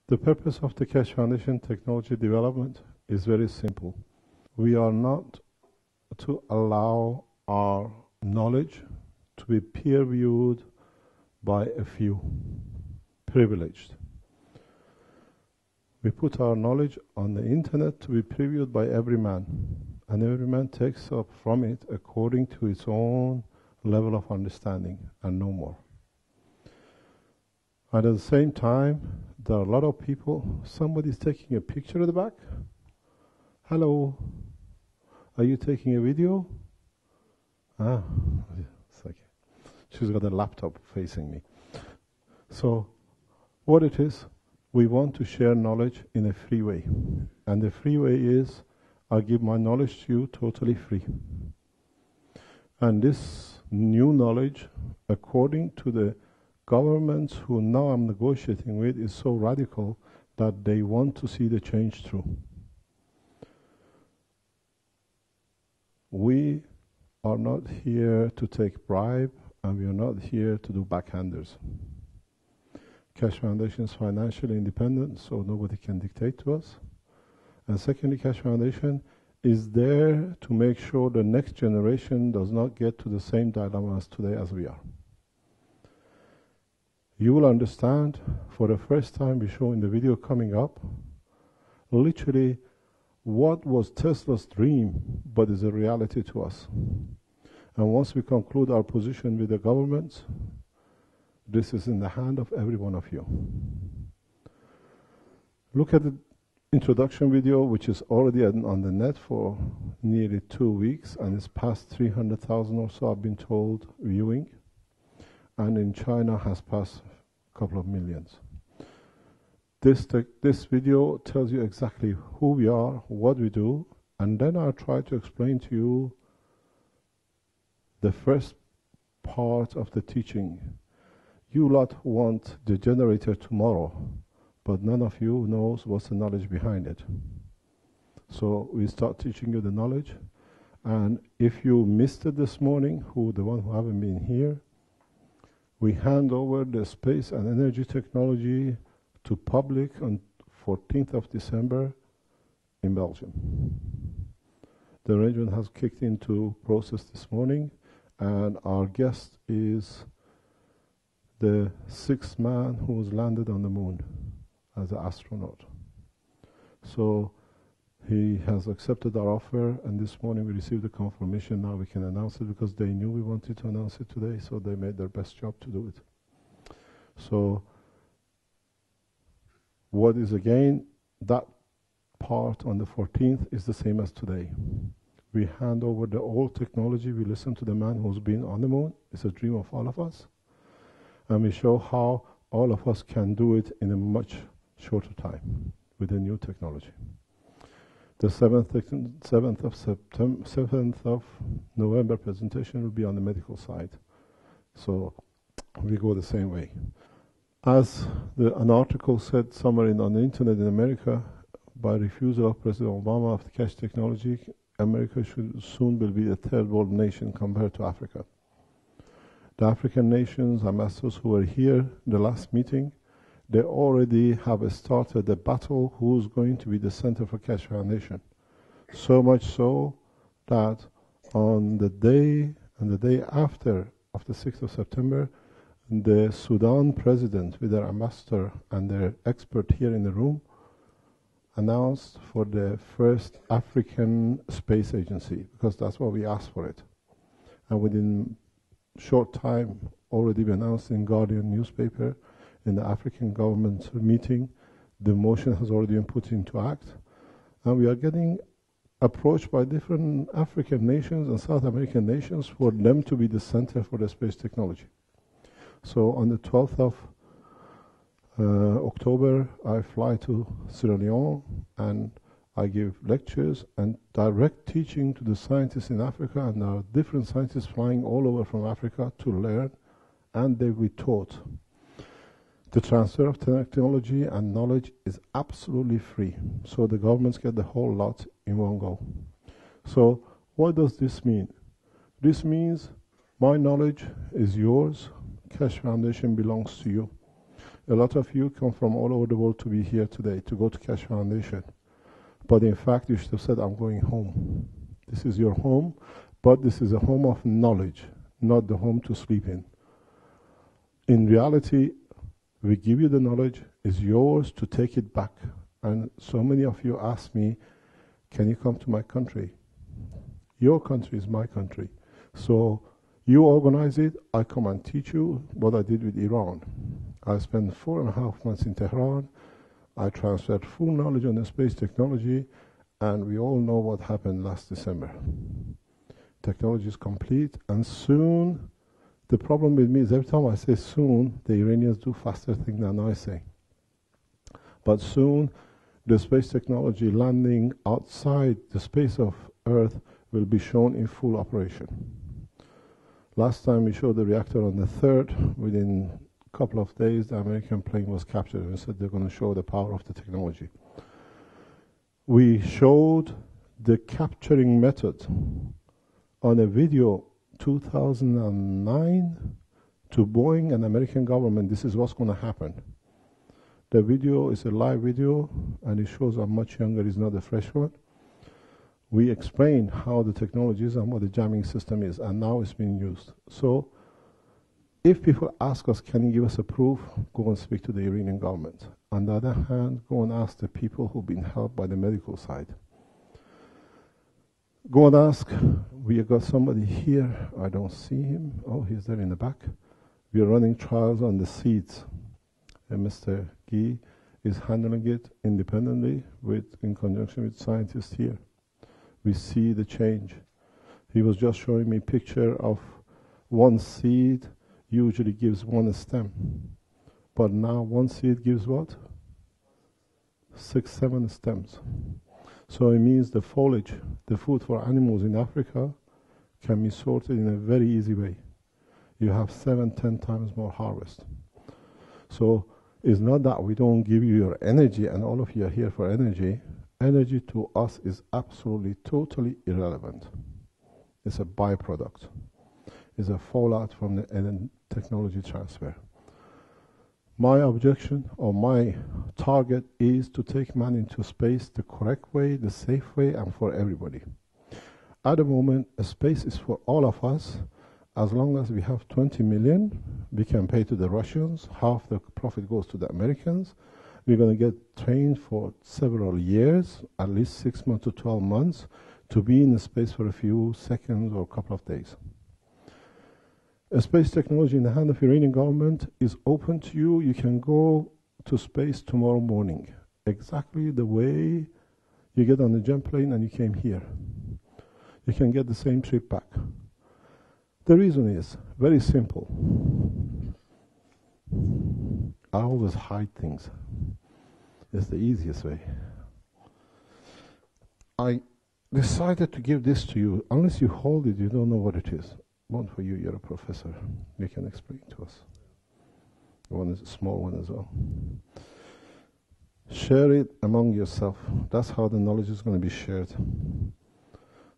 The purpose of the Keshe Foundation technology development is very simple. We are not to allow our knowledge to be peer-reviewed by a few privileged. We put our knowledge on the internet to be previewed by every man, and every man takes up from it according to its own level of understanding, and no more. And at the same time, there are a lot of people, somebody's taking a picture at the back. Hello, are you taking a video? Ah, it's okay. She's got a laptop facing me. So, what it is, we want to share knowledge in a free way. And the free way is, I give my knowledge to you totally free. And this new knowledge, according to the governments who now I'm negotiating with, is so radical that they want to see the change through. We are not here to take bribe, and we are not here to do backhanders. Keshe Foundation is financially independent, so nobody can dictate to us. And secondly, Keshe Foundation is there to make sure the next generation does not get to the same dilemma as today as we are. You will understand, for the first time we show in the video coming up, literally what was Tesla's dream, but is a reality to us. And once we conclude our position with the governments, this is in the hand of every one of you. Look at the introduction video, which is already on the net for nearly 2 weeks, and it's past 300,000 or so, I've been told, viewing. And in China has passed a couple of millions. This video tells you exactly who we are, what we do, and then I'll try to explain to you the first part of the teaching. You lot want the generator tomorrow, but none of you knows what's the knowledge behind it. So we start teaching you the knowledge, and if you missed it this morning, the one who haven't been here, we hand over the space and energy technology to public on 14th of December in Belgium. The arrangement has kicked into process this morning, and our guest is the 6th man who was landed on the moon as an astronaut. So he has accepted our offer, and this morning we received the confirmation. Now we can announce it, because they knew we wanted to announce it today, so they made their best job to do it. So what is again, that part on the 14th is the same as today. We hand over the old technology, we listen to the man who's been on the moon, it's a dream of all of us, and we show how all of us can do it in a much shorter time with the new technology. The 7th of November presentation will be on the medical side. So we go the same way. As an article said somewhere on the internet in America, by refusal of President Obama of the Keshe technology, America soon will be a third world nation compared to Africa. The African nations, ambassadors who were here the last meeting, they already have started a battle who's going to be the center for Keshe Foundation. So much so that on the day and the day after of the 6th of September, the Sudan president with their ambassador and their expert here in the room announced for the first African space agency, because that's what we asked for it. And within short time, already been announced in Guardian newspaper, in the African government meeting, the motion has already been put into act, and we are getting approached by different African nations and South American nations for them to be the center for the space technology. So on the 12th of October, I fly to Sierra Leone, and I give lectures and direct teaching to the scientists in Africa, and there are different scientists flying all over from Africa to learn, and they will be taught. The transfer of technology and knowledge is absolutely free, so the governments get the whole lot in one go. So what does this mean? This means my knowledge is yours, Keshe Foundation belongs to you. A lot of you come from all over the world to be here today, to go to Keshe Foundation. But in fact, you should have said, I'm going home. This is your home, but this is a home of knowledge, not the home to sleep in. In reality, we give you the knowledge, it's yours to take it back. And so many of you ask me, can you come to my country? Your country is my country. So you organize it, I come and teach you what I did with Iran. I spent 4.5 months in Tehran. I transferred full knowledge on the space technology, and we all know what happened last December. Technology is complete, and soon, the problem with me is every time I say soon, the Iranians do faster things than I say. But soon, the space technology landing outside the space of Earth will be shown in full operation. Last time we showed the reactor on the 3rd, within a couple of days the American plane was captured and said they're going to show the power of the technology. We showed the capturing method on a video 2009 to Boeing and American government. This is what's going to happen. The video is a live video and it shows I'm much younger, it's not a fresh one. We explain how the technology is and what the jamming system is, and now it's being used. So if people ask us, can you give us a proof, go and speak to the Iranian government. On the other hand, go and ask the people who've been helped by the medical side. Go and ask, we have got somebody here, I don't see him, oh, he's there in the back. We are running trials on the seeds. And Mr. Guy is handling it independently in conjunction with scientists here. We see the change. He was just showing me a picture of one seed usually gives one stem. But now one seed gives what? 6, 7 stems. So it means the foliage, the food for animals in Africa, can be sorted in a very easy way. You have 7, 10 times more harvest. So it's not that we don't give you your energy and all of you are here for energy. Energy to us is absolutely, totally irrelevant. It's a byproduct. It's a fallout from the technology transfer. My objection or my target is to take man into space the correct way, the safe way, and for everybody. At the moment, space is for all of us. As long as we have 20 million, we can pay to the Russians. Half the profit goes to the Americans. We're going to get trained for several years, at least 6 months to 12 months, to be in space for a few seconds or a couple of days. Space technology in the hand of Iranian government is open to you. You can go to space tomorrow morning, exactly the way you get on the jet plane and you came here. You can get the same trip back. The reason is very simple. I always hide things. It's the easiest way. I decided to give this to you. Unless you hold it, you don't know what it is. One for you, you're a professor. You can explain to us. One is a small one as well. Share it among yourself. That's how the knowledge is going to be shared.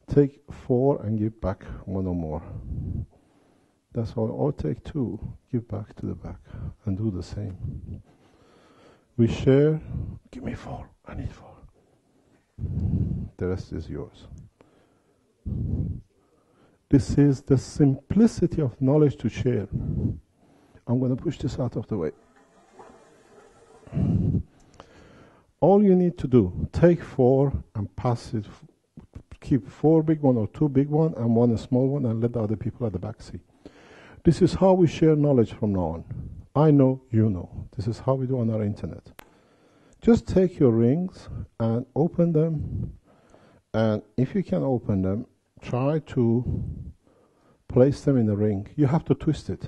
Take 4 and give back 1 or more. That's all. Or take 2, give back to the back, and do the same. We share. Give me 4. I need 4. The rest is yours. This is the simplicity of knowledge to share. I'm going to push this out of the way. All you need to do, take 4 and pass it. Keep 4 big one or 2 big one and 1 small one, and let the other people at the back see. This is how we share knowledge from now on. I know, you know. This is how we do on our internet. Just take your rings and open them, and if you can open them, try to place them in the ring. You have to twist it.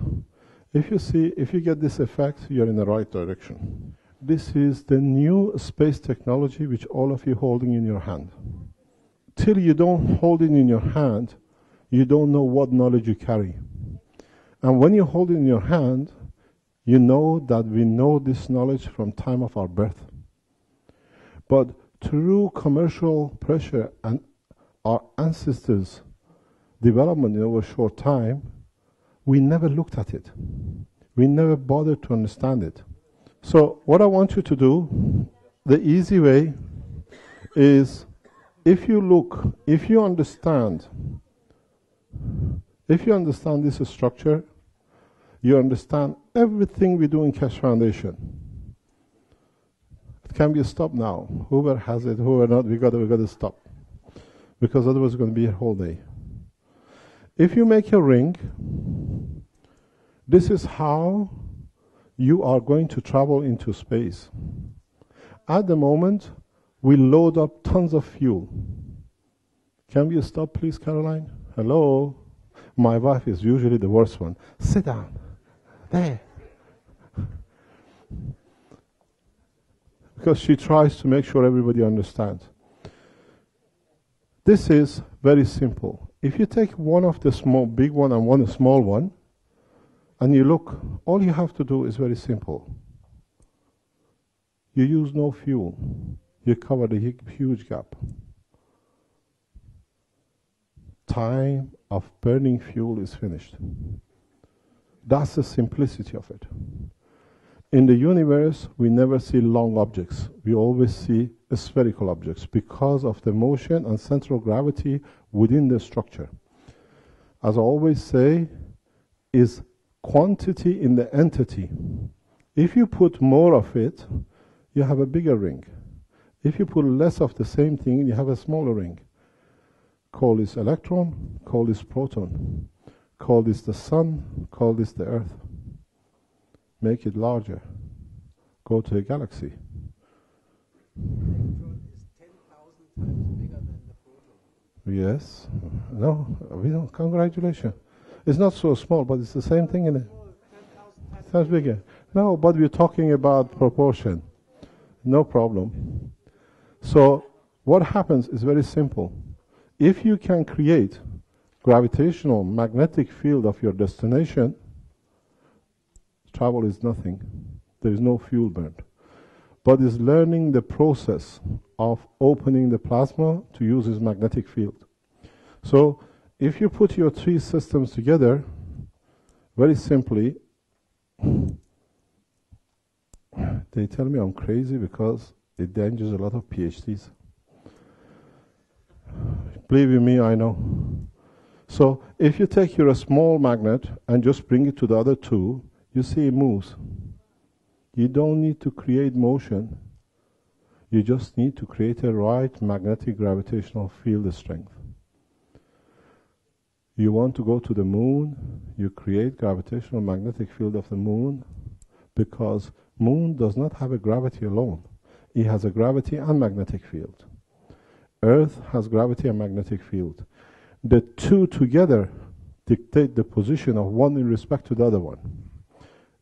If you get this effect, you're in the right direction. This is the new space technology which all of you holding in your hand. Till you don't hold it in your hand, you don't know what knowledge you carry. And when you hold it in your hand, you know that we know this knowledge from time of our birth. But through commercial pressure and our ancestors' development in over a short time, we never looked at it. We never bothered to understand it. So what I want you to do, the easy way is, if you look, if you understand this structure, you understand everything we do in Keshe Foundation. It can be stopped now. Whoever has it, whoever not, we got to stop. Because otherwise it's going to be a whole day. If you make a ring, this is how you are going to travel into space. At the moment, we load up tons of fuel. Can we stop, please, Caroline? Hello? My wife is usually the worst one. Sit down. There. Because she tries to make sure everybody understands. This is very simple. If you take one of the big one and one small one, and you look, all you have to do is very simple. You use no fuel. You cover the huge gap. Time of burning fuel is finished. That's the simplicity of it. In the universe, we never see long objects. We always see spherical objects because of the motion and central gravity within the structure. As I always say, is quantity in the entity. If you put more of it, you have a bigger ring. If you put less of the same thing, you have a smaller ring. Call this electron, call this proton, call this the sun, call this the earth. Make it larger. Go to a galaxy. Electron is 10,000 times bigger than the proton. Yes. No, we don't. Congratulations. It's not so small, but it's the same thing in it. 10,000 Sounds bigger. No, but we're talking about proportion. No problem. So what happens is very simple. If you can create gravitational magnetic field of your destination, travel is nothing. There is no fuel burned. But it's learning the process of opening the plasma to use this magnetic field. So if you put your three systems together, very simply, they tell me I'm crazy because it endangers a lot of PhDs. Believe me, I know. So if you take your small magnet and just bring it to the other two, you see it moves. You don't need to create motion. You just need to create a right magnetic gravitational field strength. You want to go to the moon, you create gravitational magnetic field of the moon, because moon does not have a gravity alone. It has a gravity and magnetic field. Earth has gravity and magnetic field. The two together dictate the position of one in respect to the other one.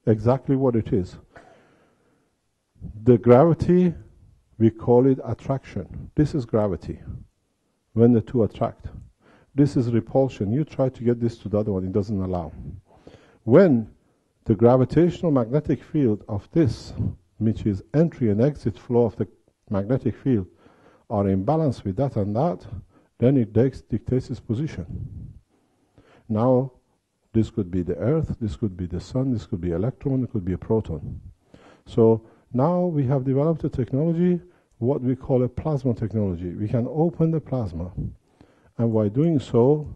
Exactly what it is. The gravity, we call it attraction. This is gravity, when the two attract. This is repulsion. You try to get this to the other one, it doesn't allow. When the gravitational magnetic field of this, which is entry and exit flow of the magnetic field, are in balance with that and that, then it dictates its position. Now, this could be the Earth, this could be the Sun, this could be electron, it could be a proton. So now we have developed a technology, what we call a plasma technology. We can open the plasma, and by doing so,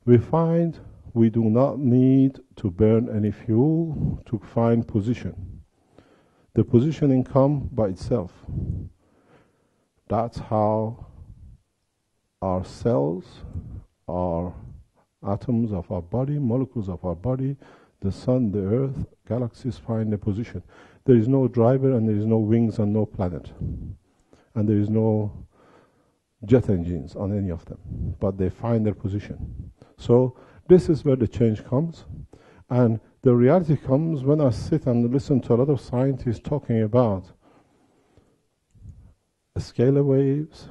we find we do not need to burn any fuel to find position. The positioning comes by itself. That's how our cells, our atoms of our body, molecules of our body, the sun, the earth, galaxies find a position. There is no driver and there is no wings and no planet. And there is no jet engines on any of them. But they find their position. So this is where the change comes. And the reality comes when I sit and listen to a lot of scientists talking about scalar waves,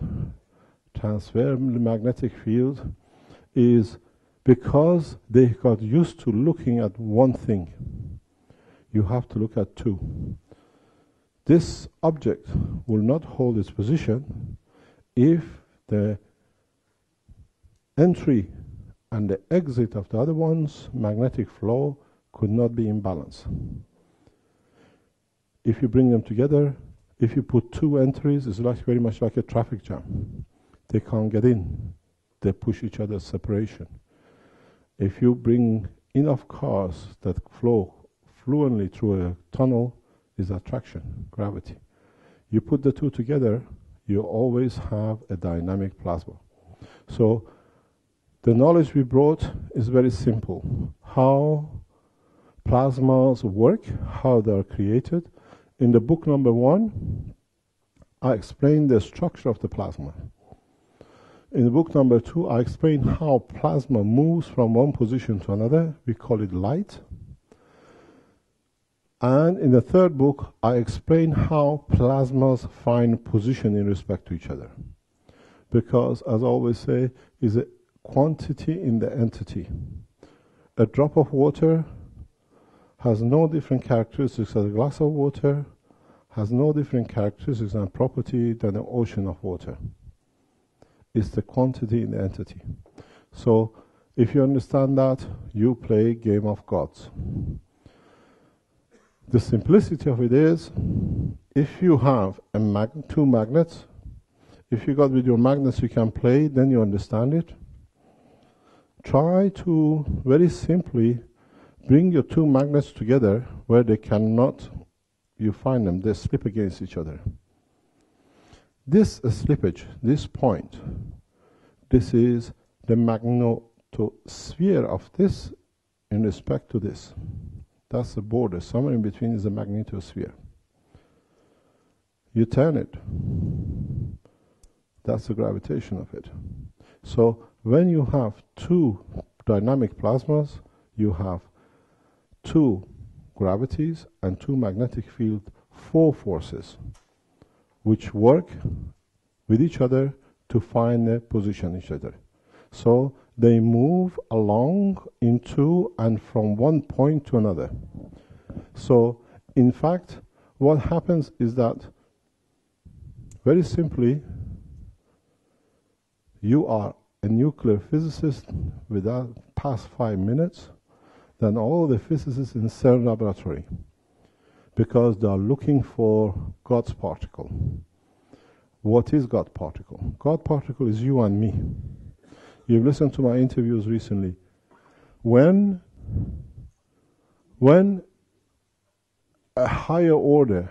transfer magnetic field, is because they got used to looking at one thing. You have to look at two. This object will not hold its position if the entry and the exit of the other one's magnetic flow could not be in balance. if you bring them together, if you put two entries, it's like very much like a traffic jam. They can't get in. They push each other's separation. If you bring enough cars that flow fluently through a tunnel, is attraction, gravity. You put the two together, you always have a dynamic plasma. So the knowledge we brought is very simple. How plasmas work, how they are created. In the book number 1, I explained the structure of the plasma. In the book number 2, I explain how plasma moves from one position to another. We call it light. And in the 3rd book, I explain how plasmas find position in respect to each other. Because, as I always say, is a quantity in the entity. A drop of water has no different characteristics as a glass of water, has no different characteristics and property than an ocean of water. It's the quantity in the entity. So, if you understand that, you play game of gods. The simplicity of it is, if you have two magnets, if you got with your magnets you can play, then you understand it. Try to, very simply, bring your two magnets together where they cannot, you find them, they slip against each other. This slippage, this point, this is the magnetosphere of this in respect to this. That's the border. Somewhere in between is the magnetosphere. You turn it. That's the gravitation of it. So when you have two dynamic plasmas, you have two gravities and two magnetic field, 4 forces, which work with each other to find a position each other. So they move along into and from one point to another. So in fact, what happens is that, very simply, you are a nuclear physicist without past 5 minutes than all the physicists in CERN laboratory, because they are looking for God's particle. What is God particle? God particle is you and me. You've listened to my interviews recently. When a higher order,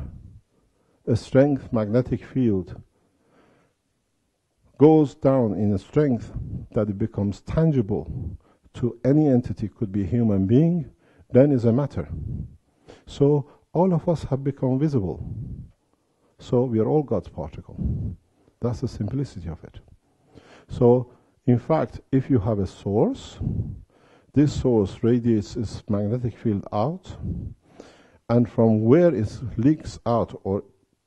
a strength magnetic field, goes down in a strength that it becomes tangible to any entity, could be a human being, then is a matter. So all of us have become visible. So we are all God's particle. That's the simplicity of it. So in fact, if you have a source, this source radiates its magnetic field out, and from where it leaks out or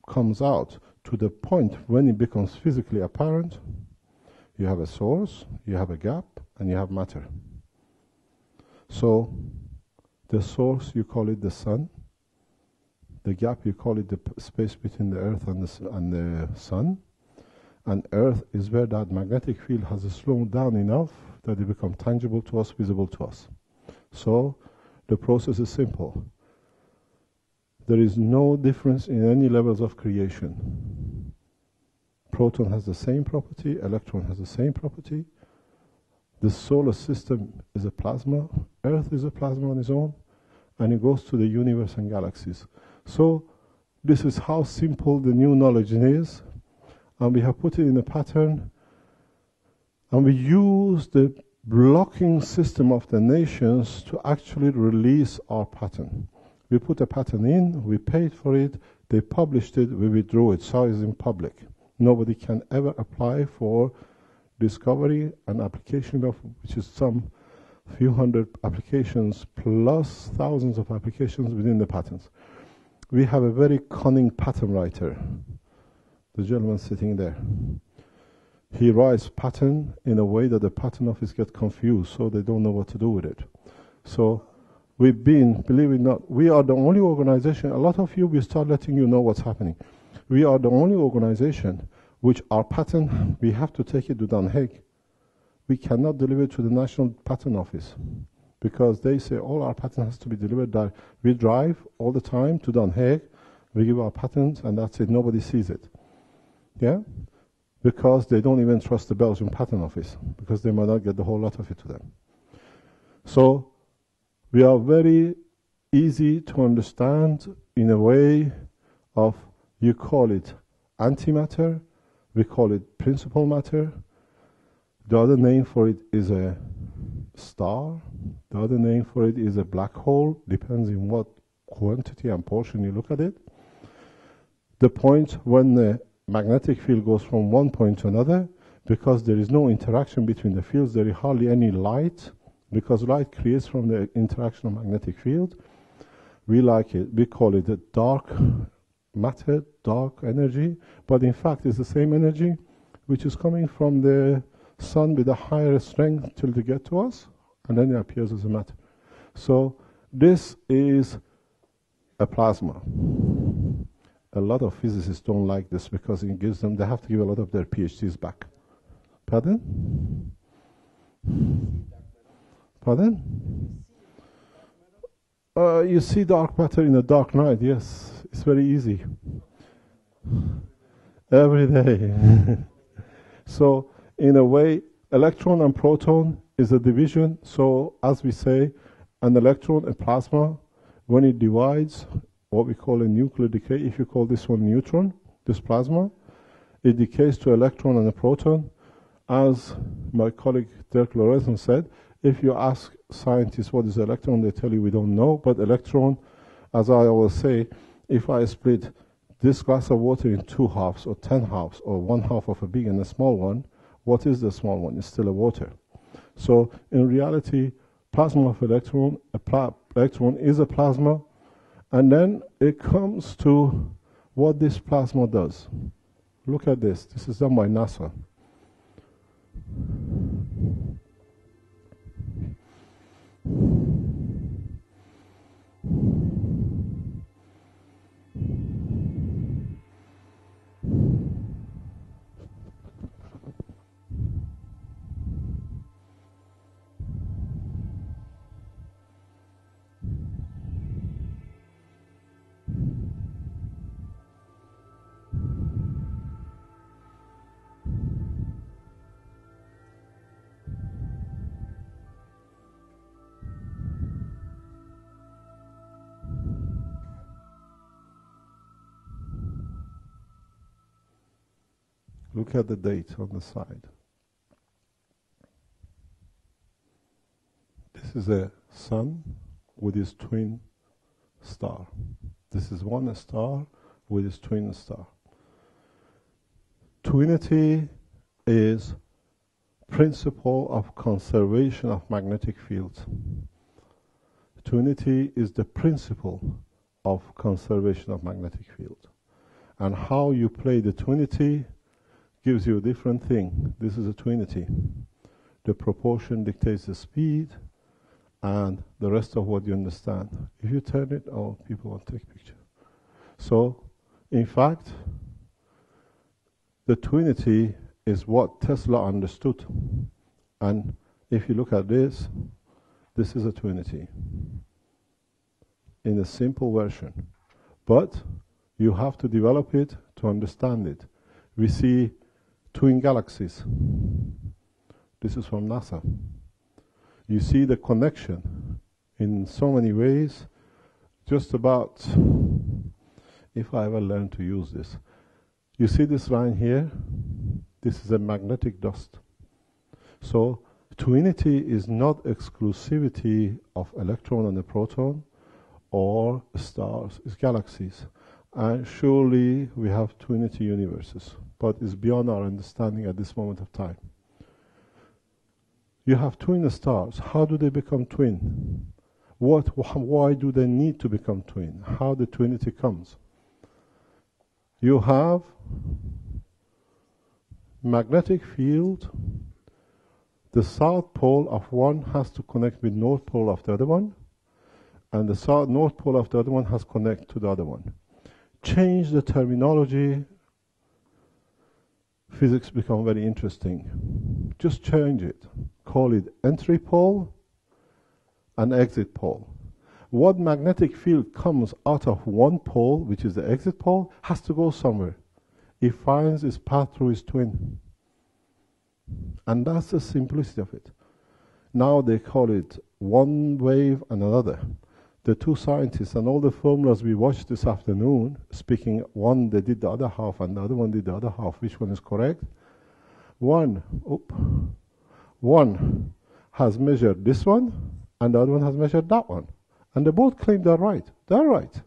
comes out to the point when it becomes physically apparent, you have a source, you have a gap, and you have matter. So the source, you call it the sun. The gap, you call it the space between the earth and the sun. And earth is where that magnetic field has slowed down enough that it becomes tangible to us, visible to us. So the process is simple. There is no difference in any levels of creation. Proton has the same property, electron has the same property. The solar system is a plasma, Earth is a plasma on its own, and it goes to the universe and galaxies. So this is how simple the new knowledge is, and we have put it in a pattern, and we use the blocking system of the nations to actually release our pattern. We put a pattern in, we paid for it, they published it, we withdrew it, so it's in public. Nobody can ever apply for discovery and application of, which is some few hundred applications plus thousands of applications within the patents. We have a very cunning patent writer, the gentleman sitting there. He writes patent in a way that the patent office gets confused, so they don't know what to do with it. So we've been, believe it or not, we are the only organization, a lot of you, we start letting you know what's happening. We are the only organization which our patent, we have to take it to Den Haag. We cannot deliver it to the National Patent Office because they say all our patent has to be delivered. We drive all the time to Den Haag We give our patents and that's it, nobody sees it. Yeah? Because they don't even trust the Belgian Patent Office, because they might not get the whole lot of it to them. So we are very easy to understand in a way of, you call it antimatter, we call it principal matter. The other name for it is a star. The other name for it is a black hole, depends on what quantity and portion you look at it. The point when the magnetic field goes from one point to another, because there is no interaction between the fields, there is hardly any light, because light creates from the interaction of magnetic field. We like it, we call it a dark matter, dark energy, but in fact it's the same energy which is coming from the sun with a higher strength till they get to us, and then it appears as a matter. So this is a plasma. A lot of physicists don't like this because it gives them, they have to give a lot of their PhDs back. Pardon? Pardon? You see dark matter in a dark night, yes. It's very easy. Every day. So, in a way, electron and proton is a division. So, as we say, an electron, a plasma, when it divides, what we call a nuclear decay, if you call this one neutron, this plasma, it decays to electron and a proton. As my colleague Dirk Lorenzen said, if you ask scientists what is electron, they tell you we don't know, but electron, as I always say, if I split this glass of water in 2 halves or 10 halves or 1 half of a big and a small one, what is the small one? It's still a water. So in reality, plasma of electron, electron is a plasma, and then it comes to what this plasma does. Look at this. This is done by NASA. Look at the date on the side. This is a sun with its twin star. This is one star with its twin star. Twinity is principle of conservation of magnetic fields. Twinity is the principle of conservation of magnetic field. And how you play the twinity gives you a different thing. This is a twinity. The proportion dictates the speed and the rest of what you understand. If you turn it, oh, people want to take a picture. So, in fact, the twinity is what Tesla understood. And if you look at this, this is a twinity in a simple version. But you have to develop it to understand it. We see twin galaxies. This is from NASA. You see the connection in so many ways. Just about, if I ever learn to use this. You see this line here? This is a magnetic dust. So twinity is not exclusivity of electron and a proton or stars, it's galaxies. And surely we have twinity universes, but it's beyond our understanding at this moment of time. You have twin stars. How do they become twin? Why do they need to become twin? How the twinity comes? You have magnetic field. The south pole of one has to connect with north pole of the other one, and the north pole of the other one has to connect to the other one. Change the terminology, physics become very interesting. Just change it. Call it entry pole and exit pole. What magnetic field comes out of one pole, which is the exit pole, has to go somewhere. It finds its path through its twin. And that's the simplicity of it. Now they call it one wave and another. The two scientists and all the formulas we watched this afternoon, speaking, one they did the other half and the other one did the other half. Which one is correct? One has measured this one and the other one has measured that one. And they both claim they're right. They're right.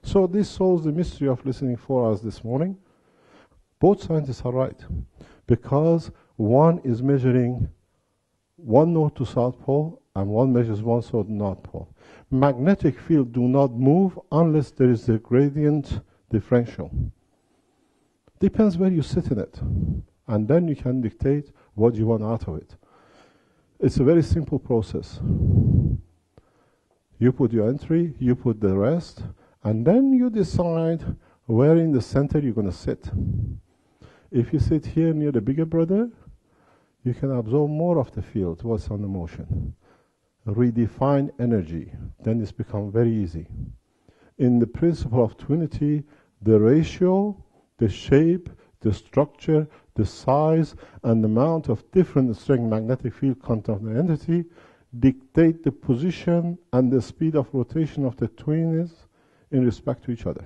So this solves the mystery of listening 4 hours this morning. Both scientists are right. Because one is measuring one north to south pole and one measures one south to north pole. Magnetic field do not move unless there is a gradient differential. Depends where you sit in it. And then you can dictate what you want out of it. It's a very simple process. You put your entry, you put the rest, and then you decide where in the center you're going to sit. If you sit here near the bigger brother, you can absorb more of the field, what's on the motion. Redefine energy, then it's become very easy. In the principle of twinity, the ratio, the shape, the structure, the size, and the amount of different strength magnetic field content of the entity dictate the position and the speed of rotation of the twins in respect to each other.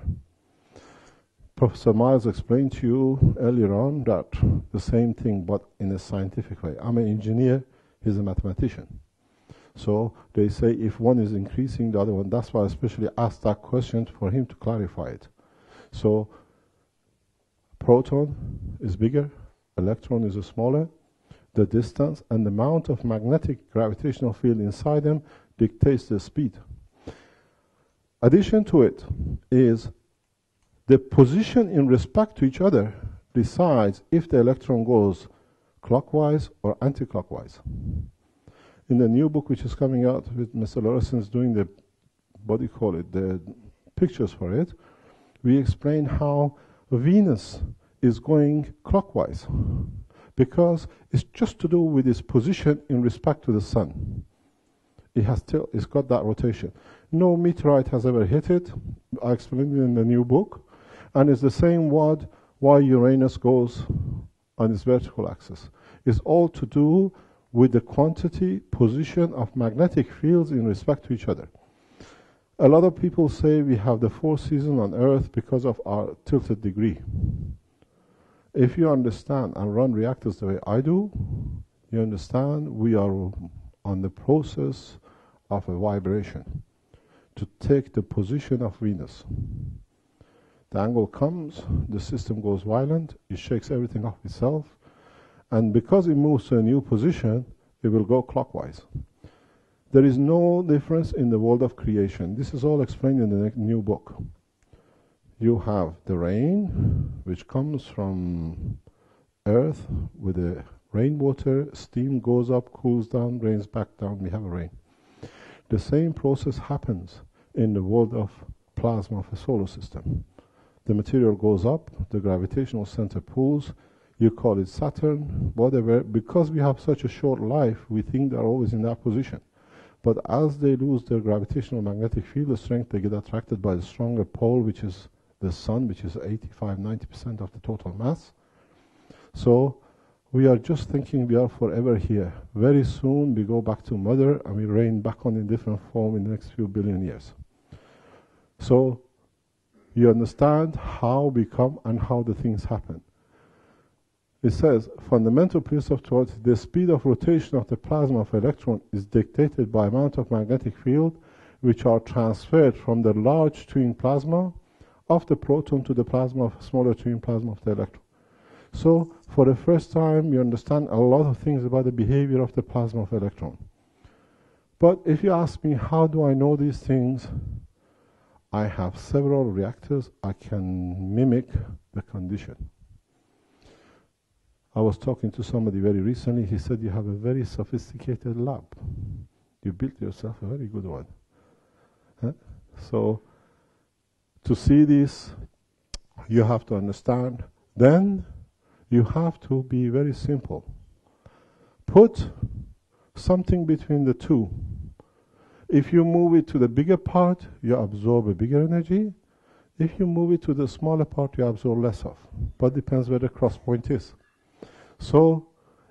Professor Miles explained to you earlier on that the same thing, but in a scientific way. I'm an engineer, he's a mathematician. So they say if one is increasing the other one, that's why I especially asked that question for him to clarify it. So proton is bigger, electron is smaller. The distance and the amount of magnetic gravitational field inside them dictates the speed. Addition to it is the position in respect to each other decides if the electron goes clockwise or anti-clockwise. In the new book which is coming out with Mr. Laurissen's doing the, what do you call it, the pictures for it, we explain how Venus is going clockwise. Because it's just to do with its position in respect to the sun. It's got that rotation. No meteorite has ever hit it. I explained it in the new book. And it's the same why Uranus goes on its vertical axis. It's all to do with the quantity, position of magnetic fields in respect to each other. A lot of people say we have the 4 seasons on Earth because of our tilted degree. If you understand and run reactors the way I do, you understand we are on the process of a vibration to take the position of Venus. The angle comes, the system goes violent, it shakes everything off itself, and because it moves to a new position, it will go clockwise. There is no difference in the world of creation. This is all explained in the new book. You have the rain, which comes from earth with the rainwater, steam goes up, cools down, rains back down, we have a rain. The same process happens in the world of plasma of a solar system. The material goes up, the gravitational center pulls, you call it Saturn, whatever. Because we have such a short life, we think they're always in that position. But as they lose their gravitational magnetic field strength, they get attracted by the stronger pole, which is the sun, which is 85–90% of the total mass. So we are just thinking we are forever here. Very soon we go back to mother and we rain back on in different form in the next few billion years. So you understand how we come and how the things happen. It says, fundamental principle of thought, the speed of rotation of the plasma of electron is dictated by amount of magnetic field which are transferred from the large twin plasma of the proton to the plasma of smaller twin plasma of the electron. So, for the first time, you understand a lot of things about the behavior of the plasma of electron. But if you ask me, how do I know these things? I have several reactors. I can mimic the condition. I was talking to somebody very recently. He said, you have a very sophisticated lab. You built yourself a very good one. Huh? So, to see this, you have to understand. Then, you have to be very simple. Put something between the two. If you move it to the bigger part, you absorb a bigger energy. If you move it to the smaller part, you absorb less of. But depends where the cross point is. So,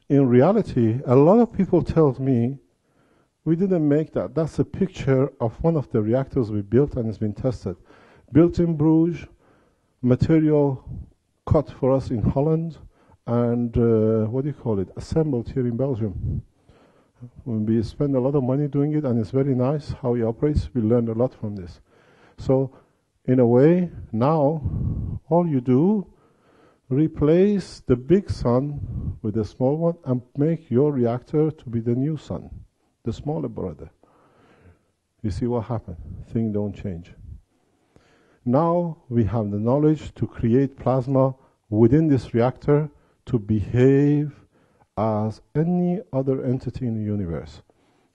in reality, a lot of people tell me, we didn't make that. That's a picture of one of the reactors we built and it's been tested. Built in Bruges, material cut for us in Holland, and assembled here in Belgium. We spend a lot of money doing it, and it's very nice how it operates. We learned a lot from this. So, in a way, now, all you do, replace the big sun with the small one and make your reactor to be the new sun, the smaller brother. You see what happened? Things don't change. Now we have the knowledge to create plasma within this reactor to behave as any other entity in the universe.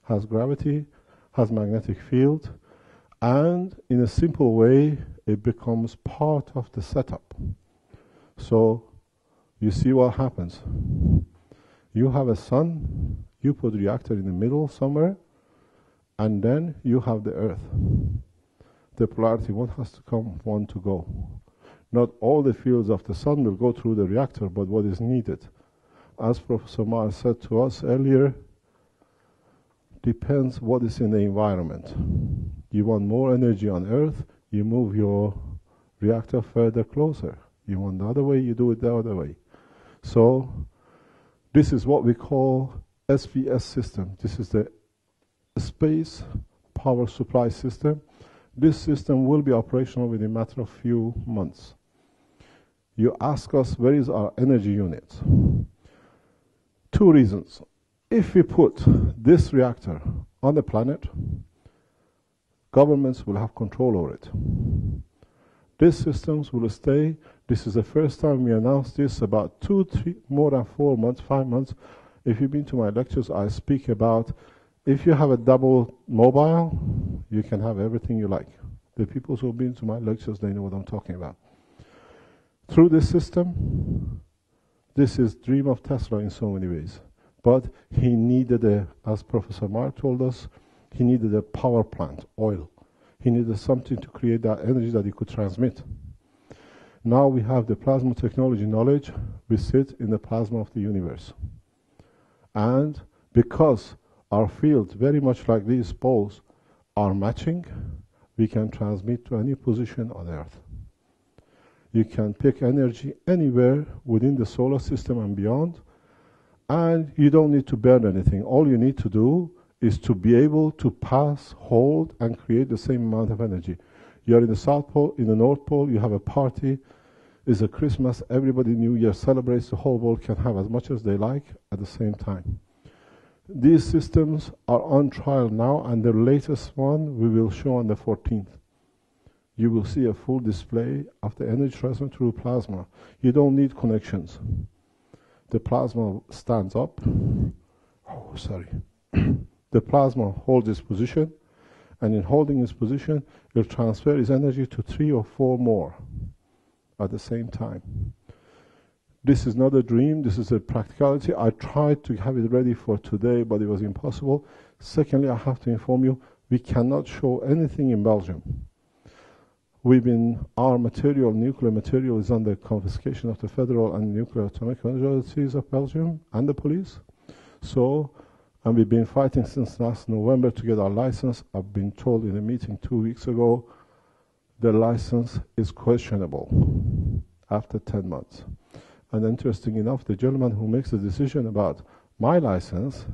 Has gravity, has magnetic field, and in a simple way, it becomes part of the setup. So, you see what happens. You have a sun, you put the reactor in the middle somewhere, and then you have the Earth. The polarity, one has to come, one to go. Not all the fields of the sun will go through the reactor, but what is needed. As Professor Mars said to us earlier, depends what is in the environment. You want more energy on Earth, you move your reactor further closer. You want the other way, you do it the other way. So, this is what we call SVS system. This is the space power supply system. This system will be operational within a matter of few months. You ask us, where is our energy unit? Two reasons. If we put this reactor on the planet, governments will have control over it. These systems will stay. This is the first time we announced this about 2, 3, more than 4 months, 5 months. If you've been to my lectures, I speak about if you have a double mobile, you can have everything you like. The people who have been to my lectures, they know what I'm talking about. Through this system, this is dream of Tesla in so many ways. But he needed as Professor Mark told us, he needed a power plant, oil. He needed something to create that energy that he could transmit. Now we have the plasma technology knowledge. We sit in the plasma of the universe. And because our fields, very much like these poles, are matching, we can transmit to any position on Earth. You can pick energy anywhere within the solar system and beyond, and you don't need to burn anything. All you need to do is to be able to pass, hold, and create the same amount of energy. You're in the South Pole, in the North Pole, you have a party, it's a Christmas, everybody New Year celebrates, the whole world can have as much as they like at the same time. These systems are on trial now, and the latest one we will show on the 14th. You will see a full display of the energy transfer through plasma. You don't need connections. The plasma stands up. Oh, sorry. The plasma holds its position, and in holding its position, it will transfer its energy to 3 or 4 more at the same time. This is not a dream, this is a practicality. I tried to have it ready for today, but it was impossible. Secondly, I have to inform you, we cannot show anything in Belgium. Our material, nuclear material, is under confiscation of the federal and nuclear atomic authorities of Belgium and the police. So, and we've been fighting since last November to get our license. I've been told in a meeting 2 weeks ago, the license is questionable after 10 months. And interesting enough, the gentleman who makes the decision about my license,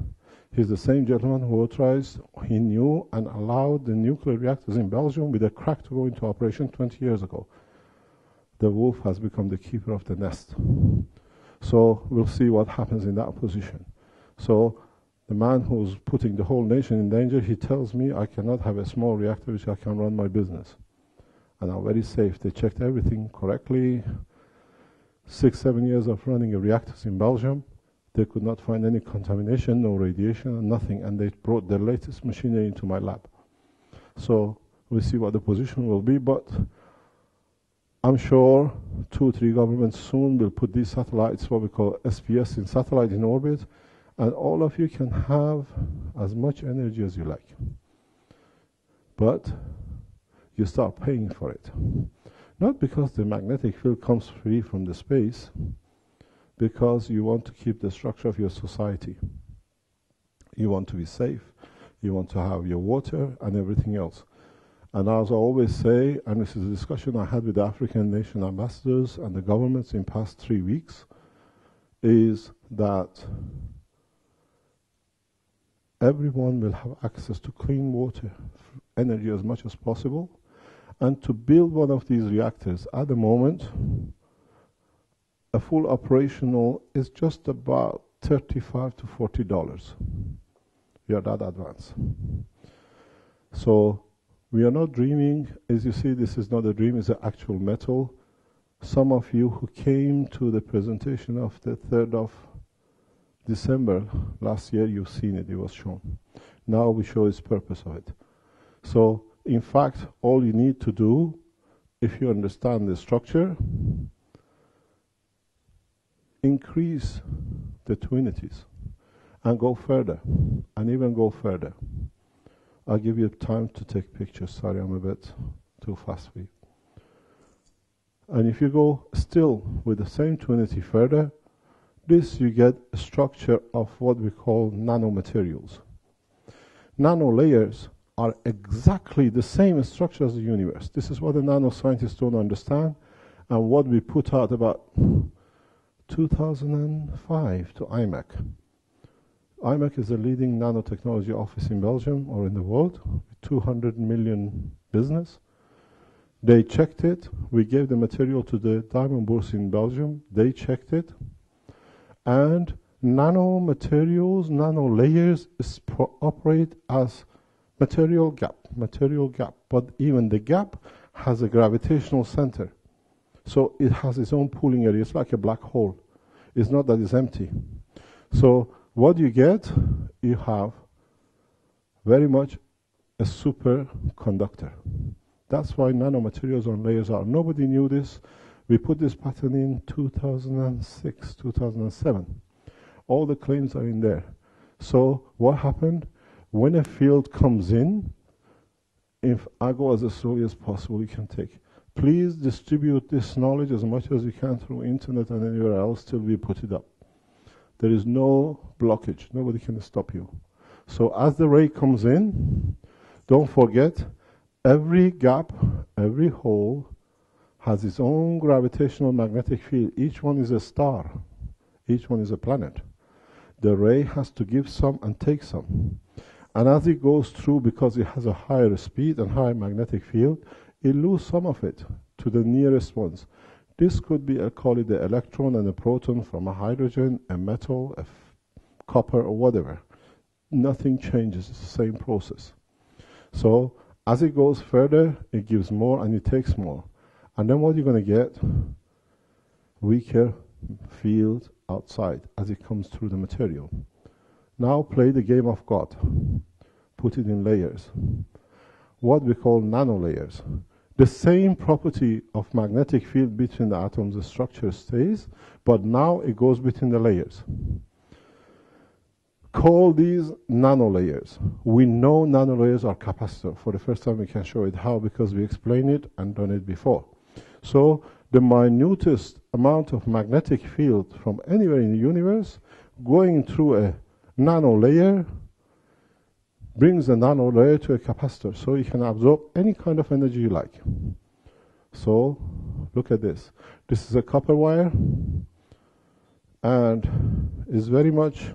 he's the same gentleman who authorized, he knew and allowed the nuclear reactors in Belgium with a crack to go into operation 20 years ago. The wolf has become the keeper of the nest. So we'll see what happens in that position. So the man who's putting the whole nation in danger, he tells me I cannot have a small reactor which I can run my business. And I'm very safe. They checked everything correctly. 6, 7 years of running a reactors in Belgium, they could not find any contamination, no radiation, nothing, and they brought the latest machinery into my lab. So we'll see what the position will be, but I'm sure 2 or 3 governments soon will put these satellites, what we call SPS, in satellite in orbit, and all of you can have as much energy as you like. but you start paying for it. Not because the magnetic field comes free from the space, because you want to keep the structure of your society. You want to be safe, you want to have your water and everything else. And as I always say, and this is a discussion I had with the African nation ambassadors and the governments in past 3 weeks, is that everyone will have access to clean water, energy as much as possible, and to build one of these reactors at the moment, a full operational is just about $35 to $40. We are that advanced. So we are not dreaming. As you see, this is not a dream, it's an actual metal. Some of you who came to the presentation of the 3rd of December last year, you've seen it, it was shown. Now we show its purpose of it. So in fact, all you need to do, if you understand the structure, increase the twinities and go further, and even go further. I'll give you time to take pictures. Sorry, I'm a bit too fast for you. And if you go still with the same twinity further, this you get a structure of what we call nanomaterials. Nano layers are exactly the same structure as the universe. This is what the nanoscientists don't understand, and what we put out about 2005 to IMEC. IMEC is the leading nanotechnology office in Belgium or in the world, with 200 million business. They checked it. We gave the material to the Diamond Bourse in Belgium. They checked it. And nanomaterials, nano layers operate as material gap. But even the gap has a gravitational center. So it has its own pooling area. It's like a black hole. It's not that it's empty. So what you get, you have very much a superconductor. That's why nanomaterials on layers are. Nobody knew this. We put this pattern in 2006, 2007. All the claims are in there. So what happened? When a field comes in, if I go as slowly as possible, you can take. Please distribute this knowledge as much as you can through internet and anywhere else till we put it up. There is no blockage. Nobody can stop you. So as the ray comes in, don't forget, every gap, every hole has its own gravitational magnetic field. Each one is a star. Each one is a planet. The ray has to give some and take some. And as it goes through, because it has a higher speed and higher magnetic field, it loses some of it to the nearest ones. This could be, I call it the electron and a proton from a hydrogen, a metal, a copper, or whatever. Nothing changes. It's the same process. So as it goes further, it gives more and it takes more. And then what you're going to get? Weaker field outside as it comes through the material. Now play the game of God. Put it in layers. What we call nanolayers. The same property of magnetic field between the atoms, the structure stays, but now it goes between the layers. Call these nanolayers. We know nanolayers are capacitor. For the first time we can show it. How? Because we explained it and done it before. So the minutest amount of magnetic field from anywhere in the universe going through a nanolayer brings the nanolayer to a capacitor, so you can absorb any kind of energy you like. So look at this. This is a copper wire, and is very much,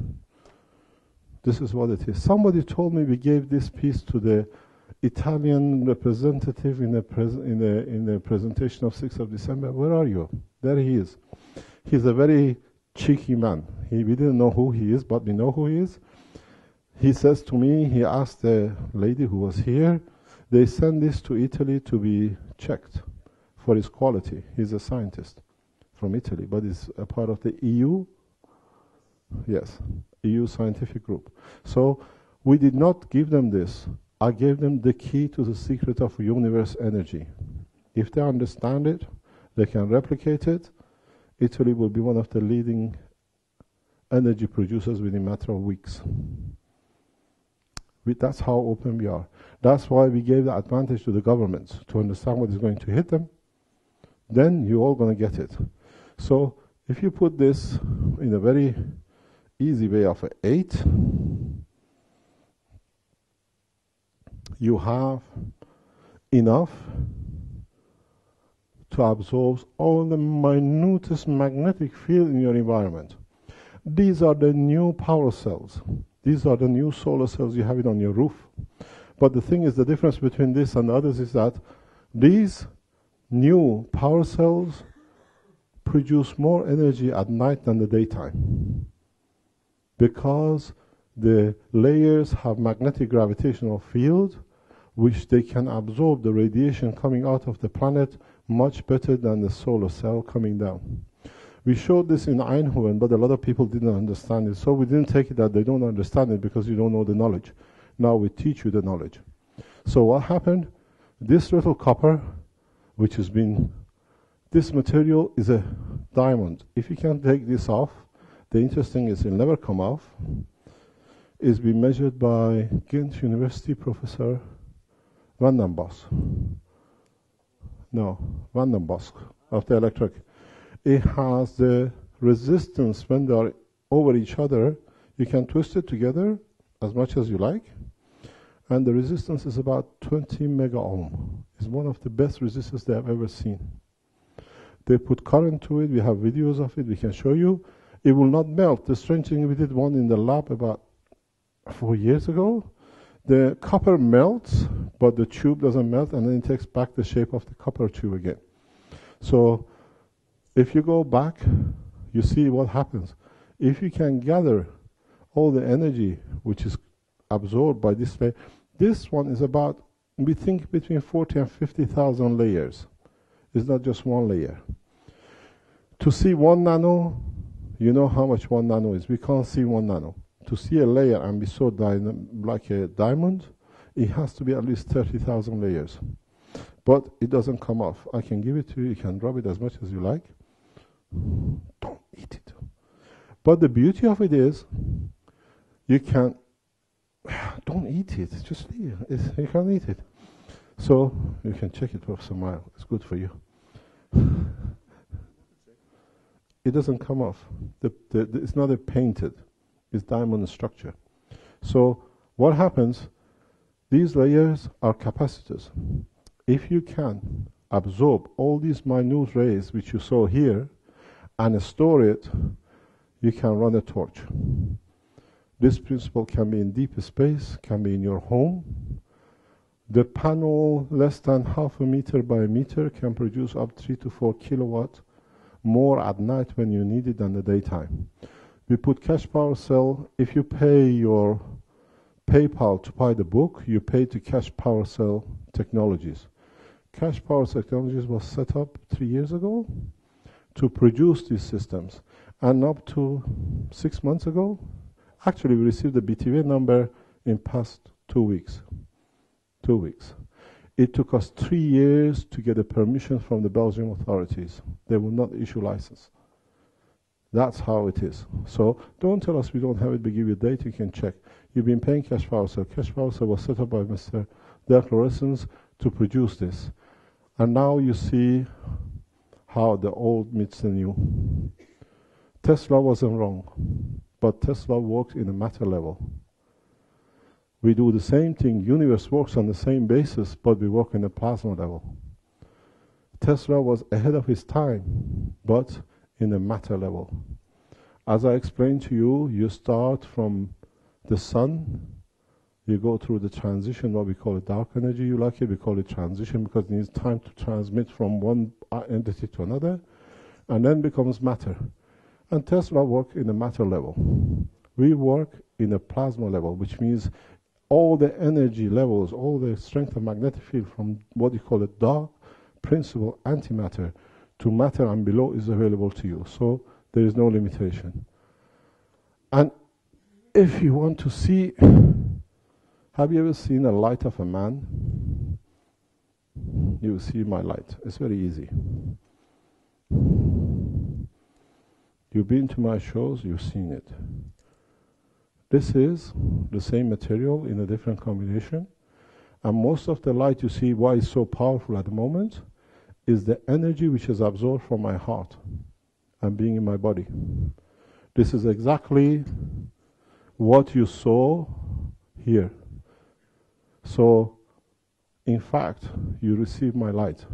this is what it is. Somebody told me we gave this piece to the Italian representative in the presentation of 6th of December. Where are you? There he is. He's a very cheeky man. We didn't know who he is, but we know who he is. He says to me, he asked the lady who was here, they send this to Italy to be checked for its quality. He's a scientist from Italy, but he's a part of the EU. Yes, EU scientific group. So we did not give them this. I gave them the key to the secret of universe energy. If they understand it, they can replicate it. Italy will be one of the leading energy producers within a matter of weeks. That's how open we are. That's why we gave the advantage to the governments to understand what is going to hit them. Then you're all going to get it. So if you put this in a very easy way of 8, you have enough to absorb all the minutest magnetic field in your environment. These are the new power cells. These are the new solar cells. You have it on your roof. But the thing is, the difference between this and others is that these new power cells produce more energy at night than the daytime, because the layers have magnetic gravitational field which they can absorb the radiation coming out of the planet much better than the solar cell coming down. We showed this in Eindhoven, but a lot of people didn't understand it. So we didn't take it that they don't understand it because you don't know the knowledge. Now we teach you the knowledge. So what happened? This little copper, which has been, this material is a diamond. If you can take this off, the interesting is it'll never come off. It's been measured by Ghent University Professor Van den Bosch. No, Van den Bosch of the electric. It has the resistance when they are over each other. You can twist it together as much as you like, and the resistance is about 20 mega ohm. It's one of the best resistors they have ever seen. They put current to it. We have videos of it. We can show you. It will not melt. The strange thing, we did one in the lab about 4 years ago. The copper melts, but the tube doesn't melt, and then it takes back the shape of the copper tube again. So if you go back, you see what happens. If you can gather all the energy which is absorbed by this layer, this one is about, we think, between 40 and 50,000 layers. It's not just one layer. To see 1 nano, you know how much 1 nano is. We can't see 1 nano. To see a layer and be so like a diamond, it has to be at least 30,000 layers. But it doesn't come off. I can give it to you. You can rub it as much as you like. Don't eat it. But the beauty of it is, you can, don't eat it. Just leave it. You can't eat it. So you can check it for some while. It's good for you. It doesn't come off. It's not a painted. It's diamond structure. So what happens? These layers are capacitors. If you can absorb all these minute rays which you saw here and store it, you can run a torch. This principle can be in deep space, can be in your home. The panel less than half a meter by a meter can produce up 3 to 4 kilowatt more at night when you need it than the daytime. We put Keshe power cell. If you pay your PayPal to buy the book, you pay to Keshe power cell technologies. Keshe power technologies was set up 3 years ago to produce these systems. And up to 6 months ago, actually we received the BTV number in past 2 weeks. 2 weeks. It took us 3 years to get a permission from the Belgian authorities. They will not issue license. That's how it is. So don't tell us we don't have it. We give you a date, you can check. You've been paying Keshe power cell. Keshe power cell was set up by Mr. Dirk Loressens to produce this. And now you see how the old meets the new. Tesla wasn't wrong, but Tesla worked in a matter level. We do the same thing. Universe works on the same basis, but we work in a plasma level. Tesla was ahead of his time, but in a matter level. As I explained to you, you start from the sun, you go through the transition, what we call it dark energy, you like it, we call it transition because it needs time to transmit from one entity to another, and then becomes matter. And Tesla worked in a matter level. We work in a plasma level, which means all the energy levels, all the strength of magnetic field from what you call a dark principle antimatter to matter and below is available to you. So there is no limitation. And if you want to see, have you ever seen a light of a man? You will see my light. It's very easy. You've been to my shows, you've seen it. This is the same material in a different combination. And most of the light you see, why it's so powerful at the moment, is the energy which is absorbed from my heart and being in my body. This is exactly what you saw here. So, in fact, you receive my light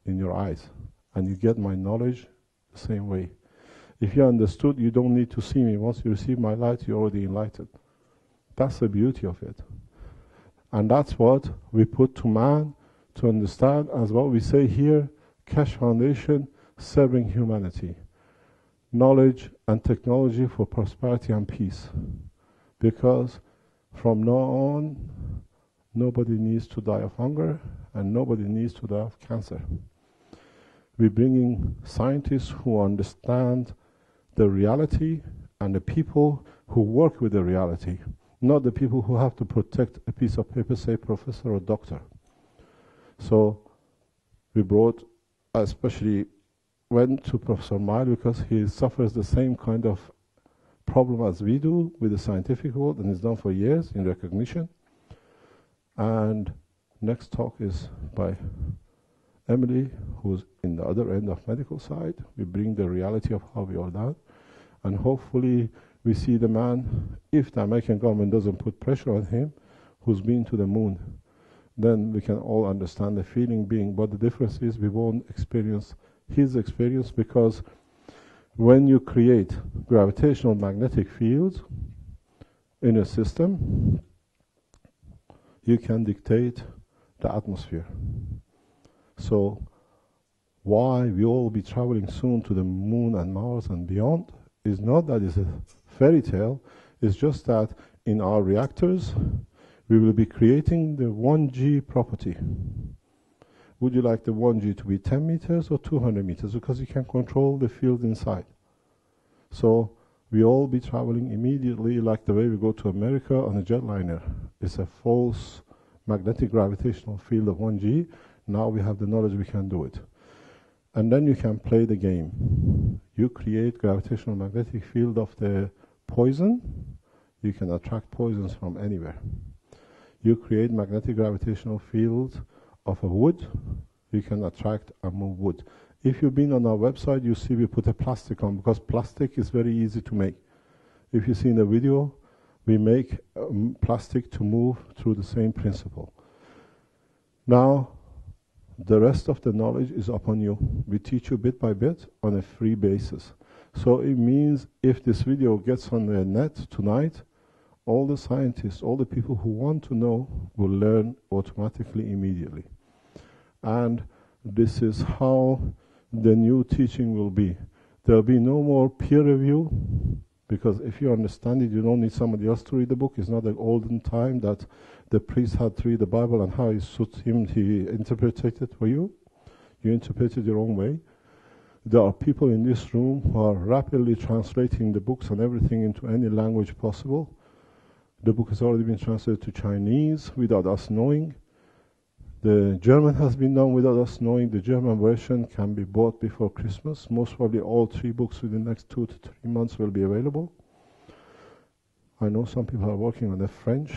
in your eyes, and you get my knowledge the same way. If you understood, you don't need to see me. Once you receive my light, you're already enlightened. That's the beauty of it. And that's what we put to man to understand, as what we say here, Keshe Foundation, serving humanity. Knowledge and technology for prosperity and peace. Because from now on, nobody needs to die of hunger, and nobody needs to die of cancer. We're bringing scientists who understand the reality and the people who work with the reality, not the people who have to protect a piece of paper, say professor or doctor. So we brought, especially went to Professor Mile because he suffers the same kind of problem as we do with the scientific world, and it's done for years in recognition. And next talk is by Emily, who's in the other end of medical side. We bring the reality of how we are done, and hopefully we see the man, if the American government doesn't put pressure on him, who's been to the moon. Then we can all understand the feeling being, but the difference is we won't experience his experience, because when you create gravitational magnetic fields in a system, you can dictate the atmosphere. So why we all will be traveling soon to the moon and Mars and beyond is not that it's a fairy tale, it's just that in our reactors we will be creating the 1G property. Would you like the 1G to be 10 meters or 200 meters? Because you can control the field inside. So we all be traveling immediately like the way we go to America on a jetliner. It's a false magnetic gravitational field of 1G. Now we have the knowledge, we can do it. And then you can play the game. You create gravitational magnetic field of the poison. You can attract poisons from anywhere. You create magnetic gravitational field of a wood. You can attract and move wood. If you've been on our website, you see we put a plastic on, because plastic is very easy to make. If you see in the video, we make plastic to move through the same principle. Now, the rest of the knowledge is upon you. We teach you bit by bit on a free basis. So it means if this video gets on the net tonight, all the scientists, all the people who want to know will learn automatically, immediately. And this is how the new teaching will be. There'll be no more peer review, because if you understand it, you don't need somebody else to read the book. It's not the olden time that the priest had to read the Bible and how it suits him, he interpreted it for you. You interpret it your own way. There are people in this room who are rapidly translating the books and everything into any language possible. The book has already been translated to Chinese without us knowing. The German has been done without us knowing. The German version can be bought before Christmas. Most probably all 3 books within the next 2 to 3 months will be available. I know some people are working on the French.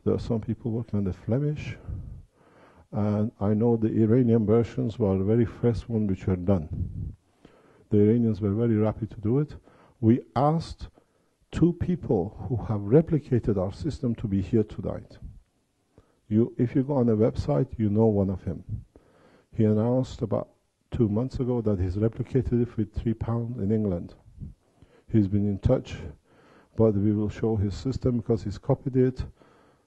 There are some people working on the Flemish. And I know the Iranian versions were the very first one which were done. The Iranians were very happy to do it. We asked 2 people who have replicated our system to be here tonight. If you go on the website, you know one of him. He announced about 2 months ago that he's replicated it with £3 in England. He's been in touch, but we will show his system because he's copied it,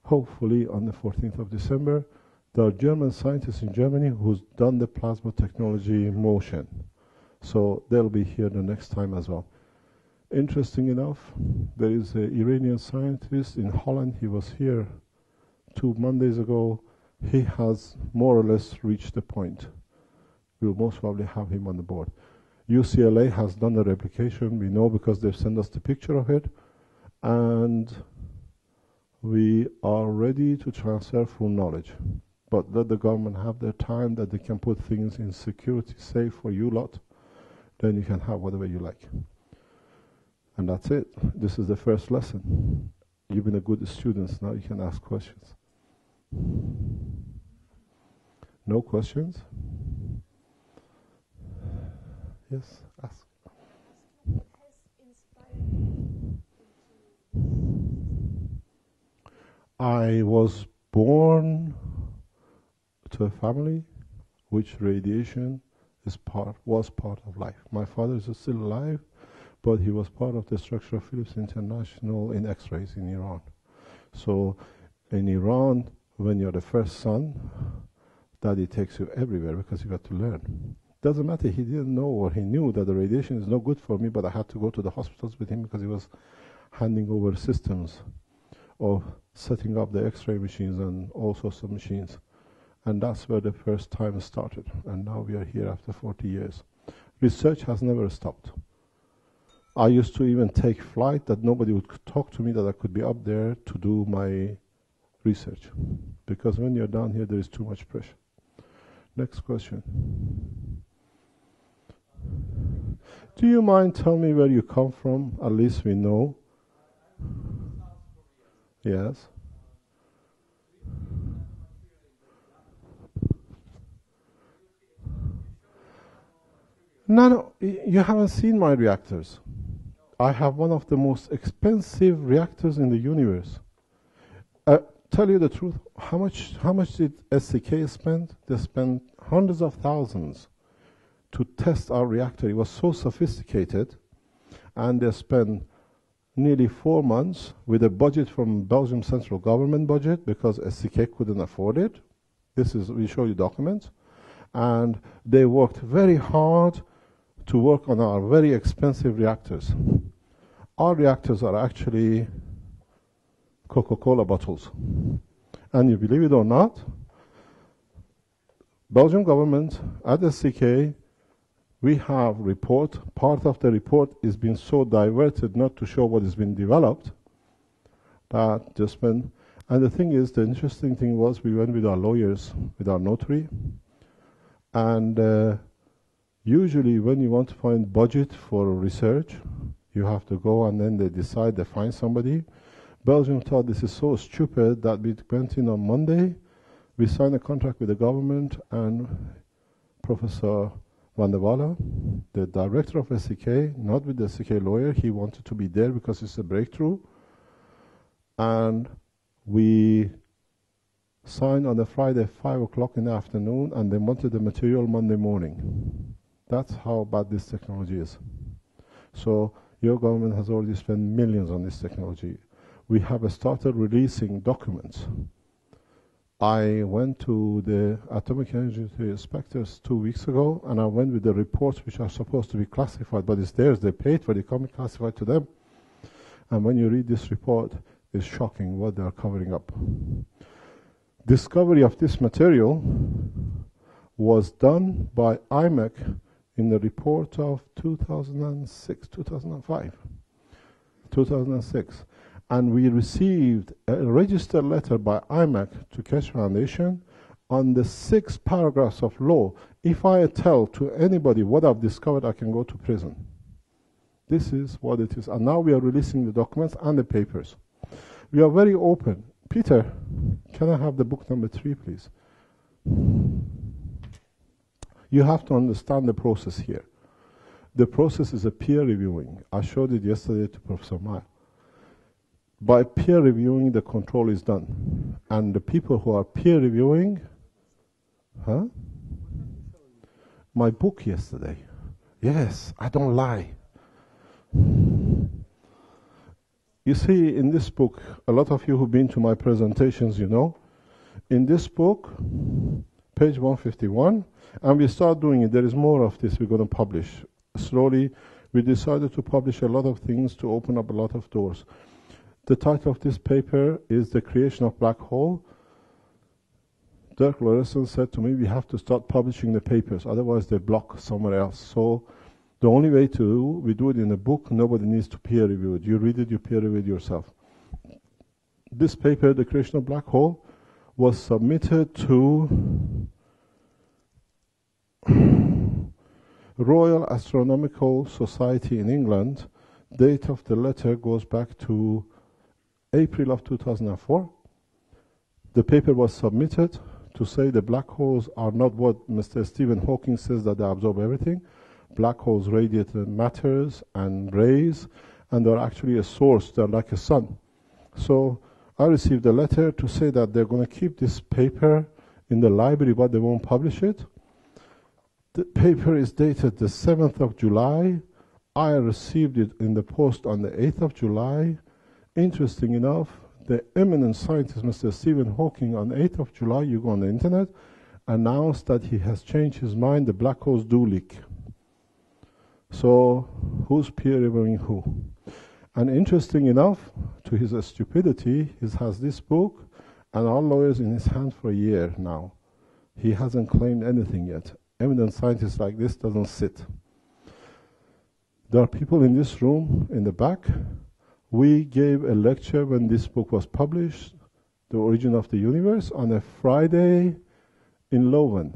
hopefully on the 14th of December. There are German scientists in Germany who's done the plasma technology in motion. So they'll be here the next time as well. Interesting enough, there is an Iranian scientist in Holland. He was here 2 Mondays ago. He has more or less reached the point. We'll most probably have him on the board. UCLA has done the replication. We know because they've sent us the picture of it. And we are ready to transfer full knowledge. But let the government have their time that they can put things in security safe for you lot. Then you can have whatever you like. And that's it. This is the first lesson. You've been a good student, now you can ask questions. No questions? Yes, ask. What has inspired you into I was born to a family which radiation was part of life. My father is still alive, but he was part of the structure of Philips International in X-rays in Iran. So in Iran, when you're the first son, daddy takes you everywhere because you got to learn. Doesn't matter, he didn't know or he knew that the radiation is no good for me, but I had to go to the hospitals with him because he was handing over systems of setting up the X-ray machines and all sorts of machines. And that's where the first time started. And now we are here after 40 years. Research has never stopped. I used to even take flight that nobody would talk to me, that I could be up there to do my research. Because when you're down here, there is too much pressure. Next question. Do you mind telling me where you come from? At least we know. Yes. No, you haven't seen my reactors. I have one of the most expensive reactors in the universe. Tell you the truth, how much did SCK spend? They spent hundreds of thousands to test our reactor. It was so sophisticated, and they spent nearly 4 months with a budget from Belgium central government budget because SCK couldn't afford it. We show you documents. And they worked very hard to work on our very expensive reactors. Our reactors are actually Coca-Cola bottles. And you believe it or not, Belgian government at SCK, we have report. Part of the report is being so diverted not to show what has been developed. That just went. And the thing is, the interesting thing was we went with our lawyers, with our notary, and usually when you want to find budget for research, you have to go and then they decide, they find somebody. Belgium thought this is so stupid that we went in on Monday, we signed a contract with the government, and Professor Van der Walle, the director of SCK, not with the SCK lawyer, he wanted to be there because it's a breakthrough. And we signed on the Friday, 5 o'clock in the afternoon, and they wanted the material Monday morning. That's how bad this technology is. So your government has already spent millions on this technology. We have started releasing documents. I went to the atomic energy inspectors 2 weeks ago, and I went with the reports which are supposed to be classified, but it's theirs, they paid for it, they come classified to them. And when you read this report, it's shocking what they are covering up. Discovery of this material was done by IMEC in the report of 2006, 2005, 2006. And we received a registered letter by IMEC to Keshe Foundation on the 6 paragraphs of law. If I tell to anybody what I've discovered, I can go to prison. This is what it is. And now we are releasing the documents and the papers. We are very open. Peter, can I have the book number 3, please? You have to understand the process here. The process is a peer reviewing. I showed it yesterday to Professor Maya. By peer reviewing, the control is done. And the people who are peer reviewing, my book yesterday. Yes, I don't lie. You see, in this book, a lot of you who've been to my presentations, you know, in this book, page 151, and we start doing it. There is more of this we're going to publish. Slowly, we decided to publish a lot of things to open up a lot of doors. The title of this paper is The Creation of Black Hole. Dirk Lauresen said to me, we have to start publishing the papers, otherwise they block somewhere else. So the only way we do it in a book, nobody needs to peer review it. You read it, you peer review it yourself. This paper, The Creation of Black Hole, was submitted to Royal Astronomical Society in England. Date of the letter goes back to April of 2004. The paper was submitted to say the black holes are not what Mr. Stephen Hawking says, that they absorb everything. Black holes radiate matters and rays, and they're actually a source. They're like a sun. So I received a letter to say that they're going to keep this paper in the library, but they won't publish it. The paper is dated the 7th of July. I received it in the post on the 8th of July. Interesting enough, the eminent scientist, Mr. Stephen Hawking, on 8th of July, you go on the internet, announced that he has changed his mind, the black holes do leak. So, who's peer reviewing who? And interesting enough, to his stupidity, he has this book and our lawyers in his hand for a year now. He hasn't claimed anything yet. Eminent scientists like this doesn't sit. There are people in this room, in the back. We gave a lecture when this book was published, The Origin of the Universe, on a Friday in Leuven.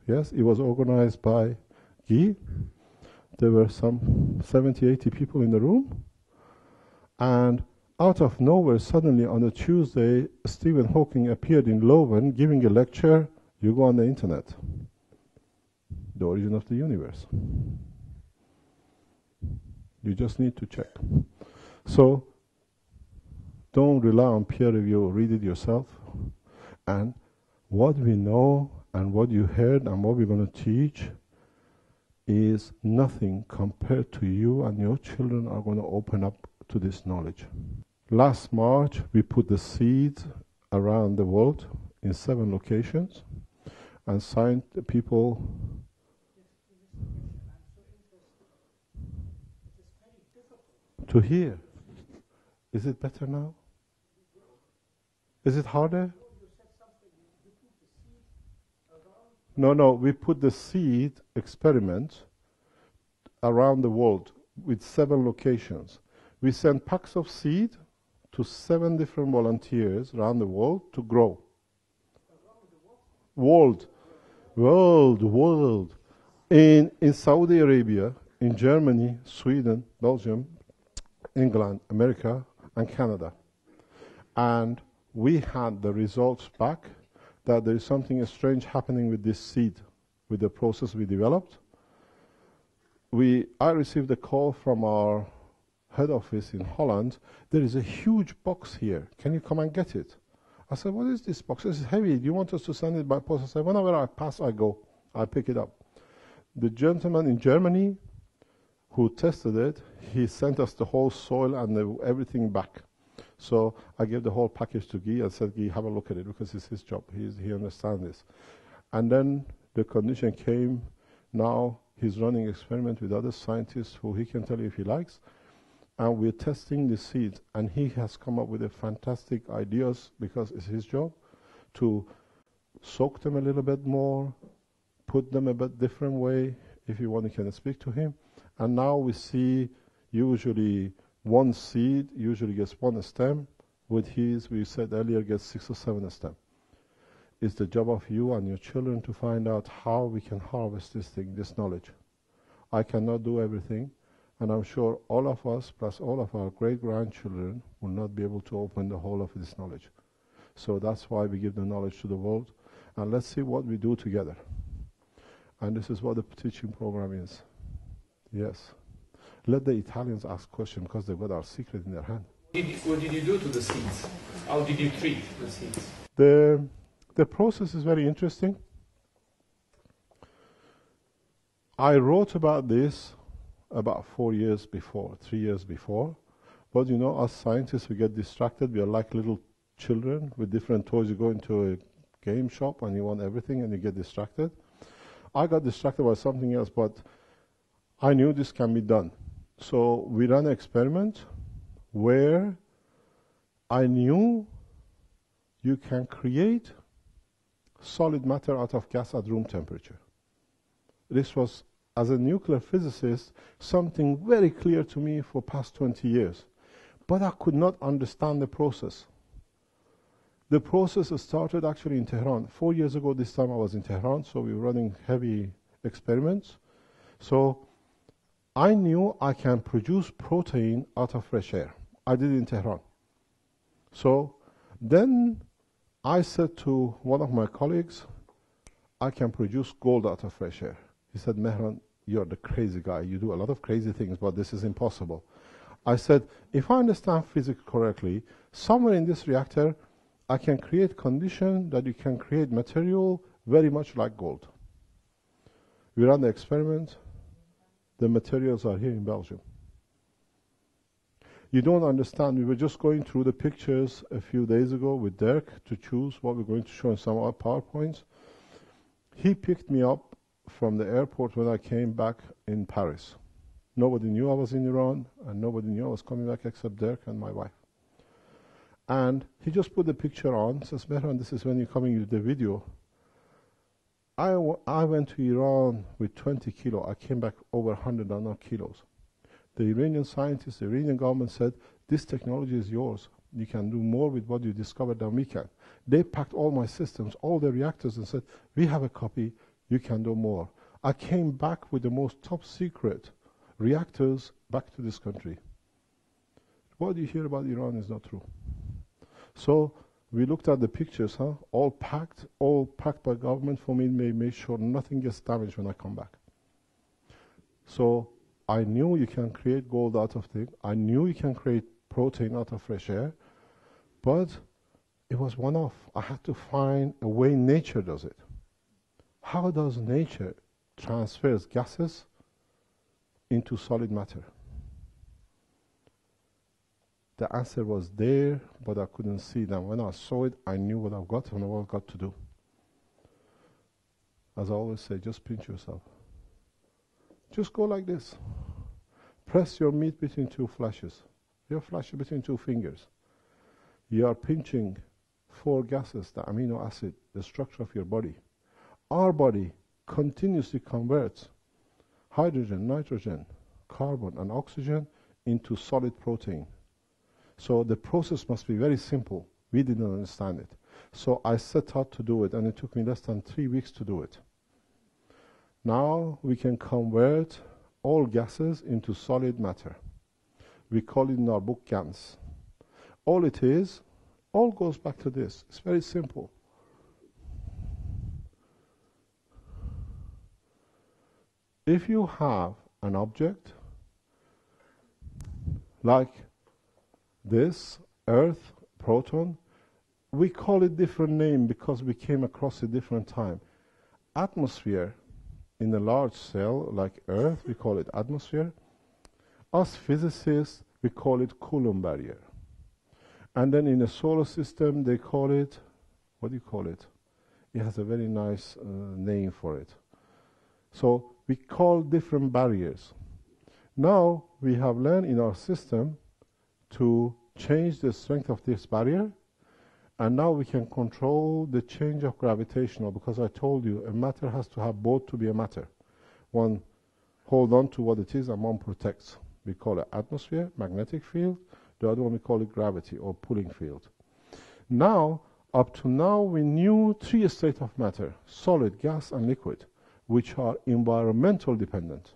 Yes, it was organized by Guy. There were some 70, 80 people in the room. And out of nowhere, suddenly on a Tuesday, Stephen Hawking appeared in Leuven giving a lecture. You go on the internet. The Origin of the Universe. You just need to check. So, don't rely on peer review, read it yourself. And what we know and what you heard and what we're going to teach is nothing compared to you, and your children are going to open up to this knowledge. Last March, we put the seeds around the world in 7 locations and signed the people. To hear. Is it better now? Is it harder? No, we put the seed experiment around the world with 7 locations. We sent packs of seed to 7 different volunteers around the world to grow. World. In Saudi Arabia, in Germany, Sweden, Belgium, England, America, and Canada. And we had the results back that there is something strange happening with this seed, with the process we developed. I received a call from our head office in Holland. There is a huge box here. Can you come and get it? I said, what is this box? This is heavy. Do you want us to send it by post? I said, whenever I pass, I go. I pick it up. The gentleman in Germany who tested it, he sent us the whole soil and everything back. So I gave the whole package to Guy and said, Guy, have a look at it, because it's his job. He understands this. And then the condition came. Now he's running experiment with other scientists who he can tell you if he likes. And we're testing the seeds. And he has come up with a fantastic ideas, because it's his job, to soak them a little bit more, put them a bit different way. If you want, you can speak to him. And now we see usually one seed usually gets 1 stem. With his, we said earlier, gets 6 or 7 stems. It's the job of you and your children to find out how we can harvest this thing, this knowledge. I cannot do everything, and I'm sure all of us, plus all of our great-grandchildren, will not be able to open the whole of this knowledge. So that's why we give the knowledge to the world, and let's see what we do together. And this is what the teaching program is. Yes. Let the Italians ask questions, because they've got our secret in their hand. What did you do to the seeds? How did you treat the seeds? The process is very interesting. I wrote about this about 4 years before, 3 years before. But you know, us scientists, we get distracted. We are like little children with different toys. You go into a game shop and you want everything and you get distracted. I got distracted by something else, but I knew this can be done. So we ran an experiment where I knew you can create solid matter out of gas at room temperature. This was, as a nuclear physicist, something very clear to me for past 20 years. But I could not understand the process. The process started actually in Tehran. 4 years ago this time I was in Tehran, so we were running heavy experiments. So I knew I can produce protein out of fresh air. I did it in Tehran. So then I said to one of my colleagues, I can produce gold out of fresh air. He said, Mehran, you're the crazy guy. You do a lot of crazy things, but this is impossible. I said, if I understand physics correctly, somewhere in this reactor, I can create condition that you can create material very much like gold. We ran the experiment. The materials are here in Belgium. You don't understand. We were just going through the pictures a few days ago with Dirk to choose what we're going to show in some of our PowerPoints. He picked me up from the airport when I came back in Paris. Nobody knew I was in Iran, and nobody knew I was coming back except Dirk and my wife. And he just put the picture on, says, Mehran, this is when you're coming with the video. I went to Iran with 20 kilo. I came back over 100 and not kilos. The Iranian scientists, the Iranian government said, this technology is yours. You can do more with what you discovered than we can. They packed all my systems, all the reactors, and said, we have a copy, you can do more. I came back with the most top secret reactors back to this country. What you hear about Iran is not true. So we looked at the pictures, all packed by government for me, make sure nothing gets damaged when I come back. So I knew you can create gold out of things. I knew you can create protein out of fresh air, but it was one-off. I had to find a way nature does it. How does nature transfers gases into solid matter? The answer was there, but I couldn't see them. When I saw it, I knew what I've got and what I've got to do. As I always say, just pinch yourself. Just go like this. Press your meat between two flashes. Your flash between two fingers. You are pinching 4 gases, the amino acid, the structure of your body. Our body continuously converts hydrogen, nitrogen, carbon, and oxygen into solid protein. So the process must be very simple. We didn't understand it. So I set out to do it, and it took me less than 3 weeks to do it. Now we can convert all gases into solid matter. We call it in our book GANs. All it is, all goes back to this. It's very simple. If you have an object like this, Earth, proton, we call it different name because we came across it different time. Atmosphere, in a large cell like Earth, we call it atmosphere. Us physicists, we call it Coulomb barrier. And then in a solar system, they call it, what do you call it? It has a very nice name for it. So we call different barriers. Now we have learned in our system to change the strength of this barrier, and now we can control the change of gravitational, because I told you a matter has to have both to be a matter. One hold on to what it is and one protects. We call it atmosphere, magnetic field. The other one we call it gravity or pulling field. Now, up to now, we knew 3 states of matter, solid, gas, and liquid, which are environmental dependent.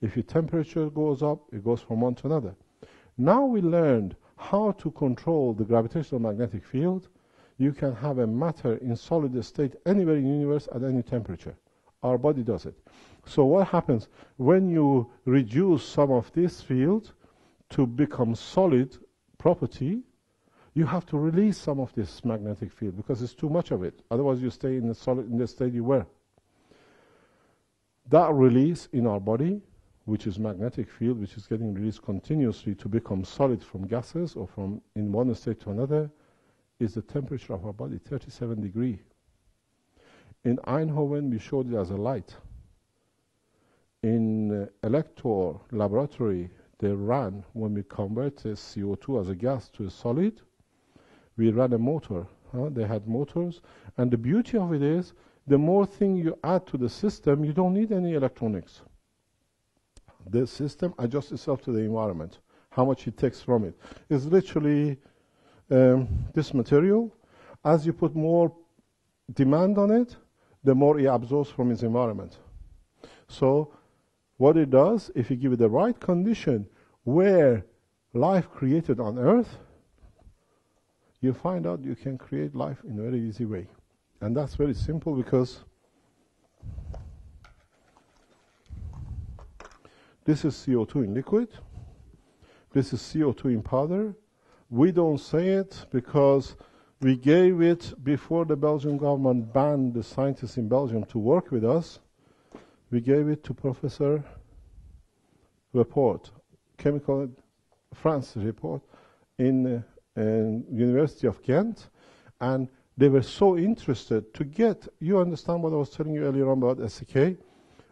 If your temperature goes up, it goes from one to another. Now we learned how to control the gravitational magnetic field. You can have a matter in solid state anywhere in the universe at any temperature. Our body does it. So what happens when you reduce some of this field to become solid property, you have to release some of this magnetic field because it's too much of it. Otherwise you stay in the solid in the state you were. That release in our body, which is magnetic field, which is getting released continuously to become solid from gases or from in one state to another, is the temperature of our body, 37 degrees. In Eindhoven, we showed it as a light. In Elector laboratory, they ran, when we converted CO2 as a gas to a solid, we ran a motor. They had motors. And the beauty of it is, the more thing you add to the system, you don't need any electronics. The system adjusts itself to the environment, how much it takes from it. It's literally this material. As you put more demand on it, the more it absorbs from its environment. So What it does, if you give it the right condition where life created on Earth, you find out you can create life in a very easy way. And that's very simple because this is CO2 in liquid, this is CO2 in powder. We don't say it because we gave it before the Belgian government banned the scientists in Belgium to work with us. We gave it to Professor Report, Chemical France Report, in University of Ghent, and they were so interested to get, you understand what I was telling you earlier on about SCK?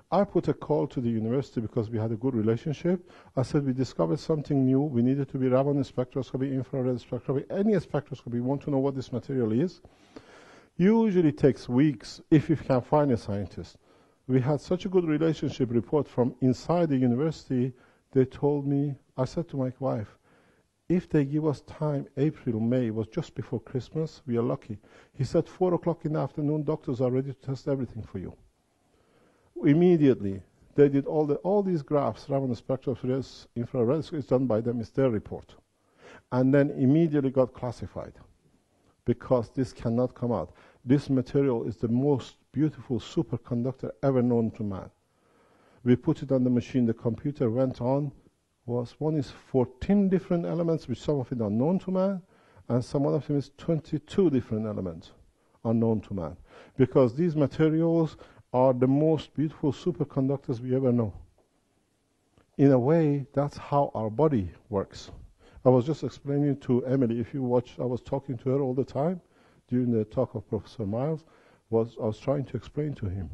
I put a call to the university because we had a good relationship. I said, we discovered something new. We needed to be Raman spectroscopy, infrared spectroscopy, any spectroscopy. We want to know what this material is. Usually takes weeks if you can find a scientist. We had such a good relationship report from inside the university. They told me, I said to my wife, if they give us time, April, May, it was just before Christmas, we are lucky. He said, 4 o'clock in the afternoon, doctors are ready to test everything for you. Immediately, they did all these graphs, Raman spectroscopy, infrared, it's done by them, it's their report. And then immediately got classified because this cannot come out. This material is the most beautiful superconductor ever known to man. We put it on the machine, the computer went on, one is 14 different elements, which some of it are known to man, and some of them is 22 different elements unknown to man. Because these materials are the most beautiful superconductors we ever know. In a way, that's how our body works. I was just explaining to Emily, if you watch, I was talking to her all the time during the talk of Professor Miles, I was trying to explain to him.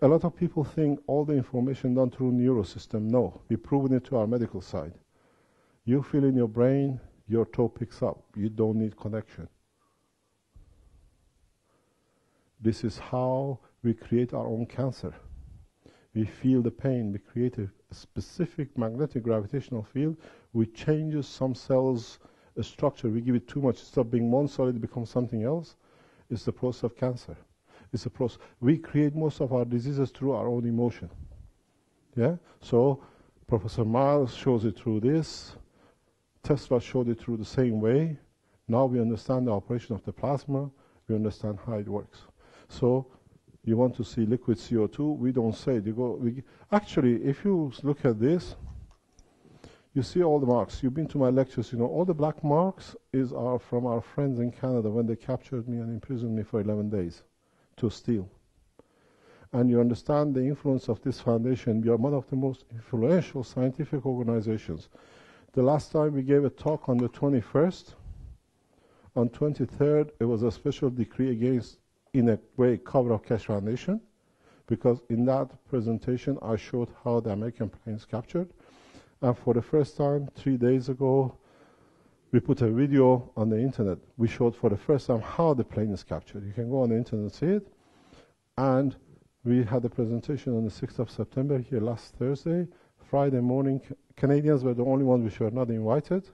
A lot of people think all the information done through neurosystem. No, we've proven it to our medical side. You feel in your brain, your toe picks up. You don't need connection. This is how we create our own cancer. We feel the pain. We create a specific magnetic gravitational field which changes some cells' structure. We give it too much. Instead of being one solid, it becomes something else. It's the process of cancer. It's a process. We create most of our diseases through our own emotion. Yeah? So Professor Miles shows it through this. Tesla showed it through the same way. Now we understand the operation of the plasma. We understand how it works. So you want to see liquid CO2, we don't say it. Actually, if you look at this, you see all the marks. You've been to my lectures, you know, all the black marks are from our friends in Canada when they captured me and imprisoned me for 11 days to steal. And you understand the influence of this foundation. We are one of the most influential scientific organizations. The last time we gave a talk on the 21st, on 23rd, it was a special decree against, in a way, cover of Keshe Foundation, because in that presentation I showed how the American plane is captured. And for the first time, 3 days ago, we put a video on the internet. We showed for the first time how the plane is captured. You can go on the internet and see it. And we had a presentation on the 6th of September here last Thursday. Friday morning, Canadians were the only ones which were not invited.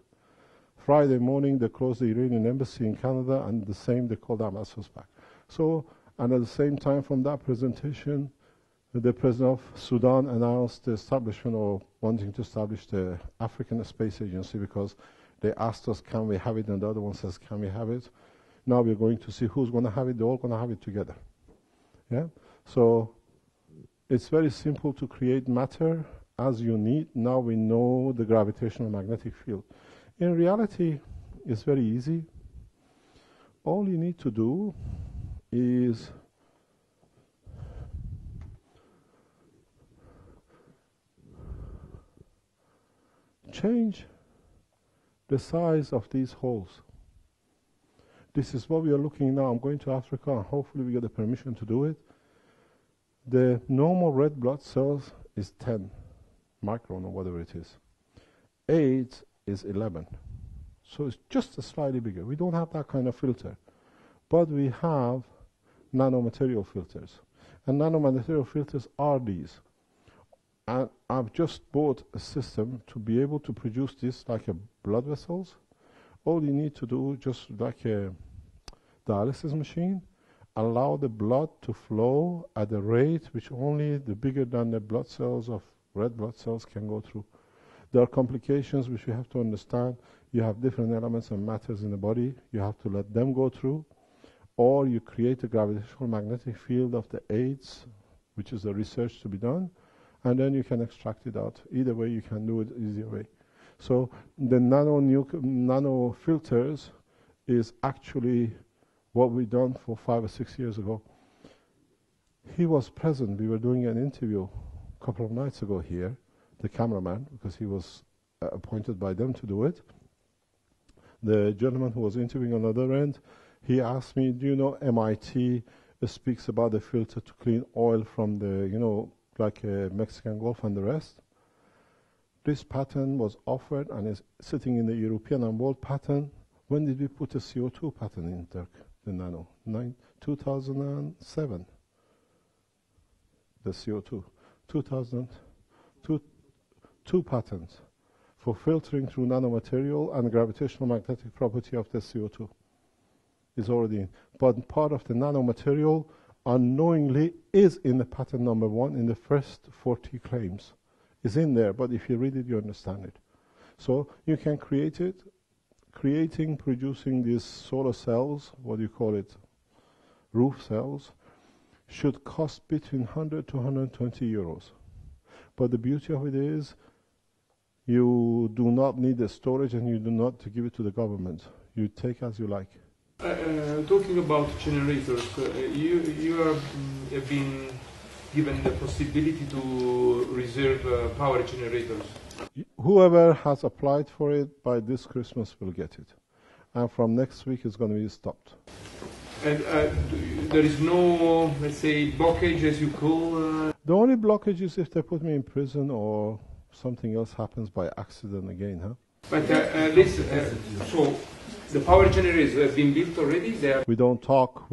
Friday morning, they closed the Iranian embassy in Canada, and the same, they called our ambassadors back. So, and at the same time from that presentation, the president of Sudan announced the establishment or wanting to establish the African Space Agency because they asked us, can we have it? And the other one says, can we have it? Now we're going to see who's going to have it. They're all going to have it together. Yeah? So it's very simple to create matter as you need. Now we know the gravitational magnetic field. In reality, it's very easy. All you need to do is change the size of these holes. This is what we are looking now. I'm going to Africa and hopefully we get the permission to do it. The normal red blood cells is 10 micron or whatever it is. AIDS is 11. So it's just slightly bigger. We don't have that kind of filter. But we have nanomaterial filters. And nanomaterial filters are these. And I've just bought a system to be able to produce this like a blood vessels. All you need to do, just like a dialysis machine, allow the blood to flow at a rate which only the bigger than the blood cells of red blood cells can go through. There are complications which we have to understand. You have different elements and matters in the body. You have to let them go through. Or you create a gravitational magnetic field of the aids, which is the research to be done, and then you can extract it out. Either way, you can do it easier way. So the nano filters is actually what we done for 5 or 6 years ago. He was present. We were doing an interview a couple of nights ago here, the cameraman, because he was appointed by them to do it. The gentleman who was interviewing on the other end, he asked me, do you know MIT speaks about the filter to clean oil from the, like Mexican Gulf and the rest? This patent was offered and is sitting in the European and world patent. When did we put a CO2 patent in, Dirk, the nano? 2007. The CO2. 2002, two patents for filtering through nanomaterial and gravitational magnetic property of the CO2 is already in. But part of the nanomaterial unknowingly is in the patent number 1 in the first 40 claims. It's in there, but if you read it, you understand it. So you can create it. Producing these solar cells, what do you call it, roof cells, should cost between 100 to 120 euros. But the beauty of it is you do not need the storage and you do not to give it to the government. You take as you like. Talking about generators, you have been given the possibility to reserve power generators. Whoever has applied for it by this Christmas will get it. And from next week it's going to be stopped. And there is no, let's say, blockage as you call? The only blockage is if they put me in prison or something else happens by accident again, huh? But so the power generators have been built already? We don't talk.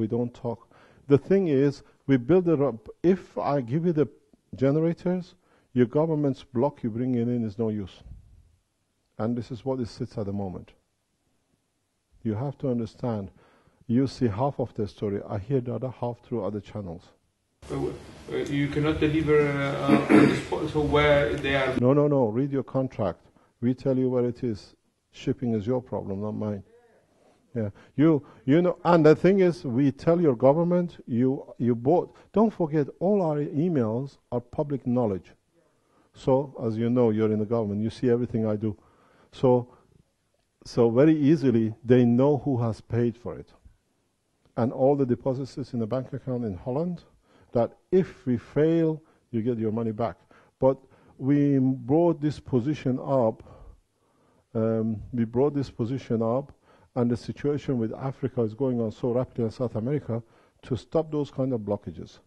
The thing is, we build it up. If I give you the generators, your government's block you bring it in is no use. And this is what it sits at the moment. You have to understand. You see half of the story. I hear the other half through other channels. You cannot deliver on the spot, so where they are? No. Read your contract. We tell you where it is. Shipping is your problem, not mine. Yeah, you know, and the thing is, we tell your government, you bought. Don't forget, all our emails are public knowledge. So, as you know, you're in the government. You see everything I do. So very easily, they know who has paid for it. And all the deposits is in a bank account in Holland, that if we fail, you get your money back. But we brought this position up. And the situation with Africa is going on so rapidly in South America to stop those kind of blockages.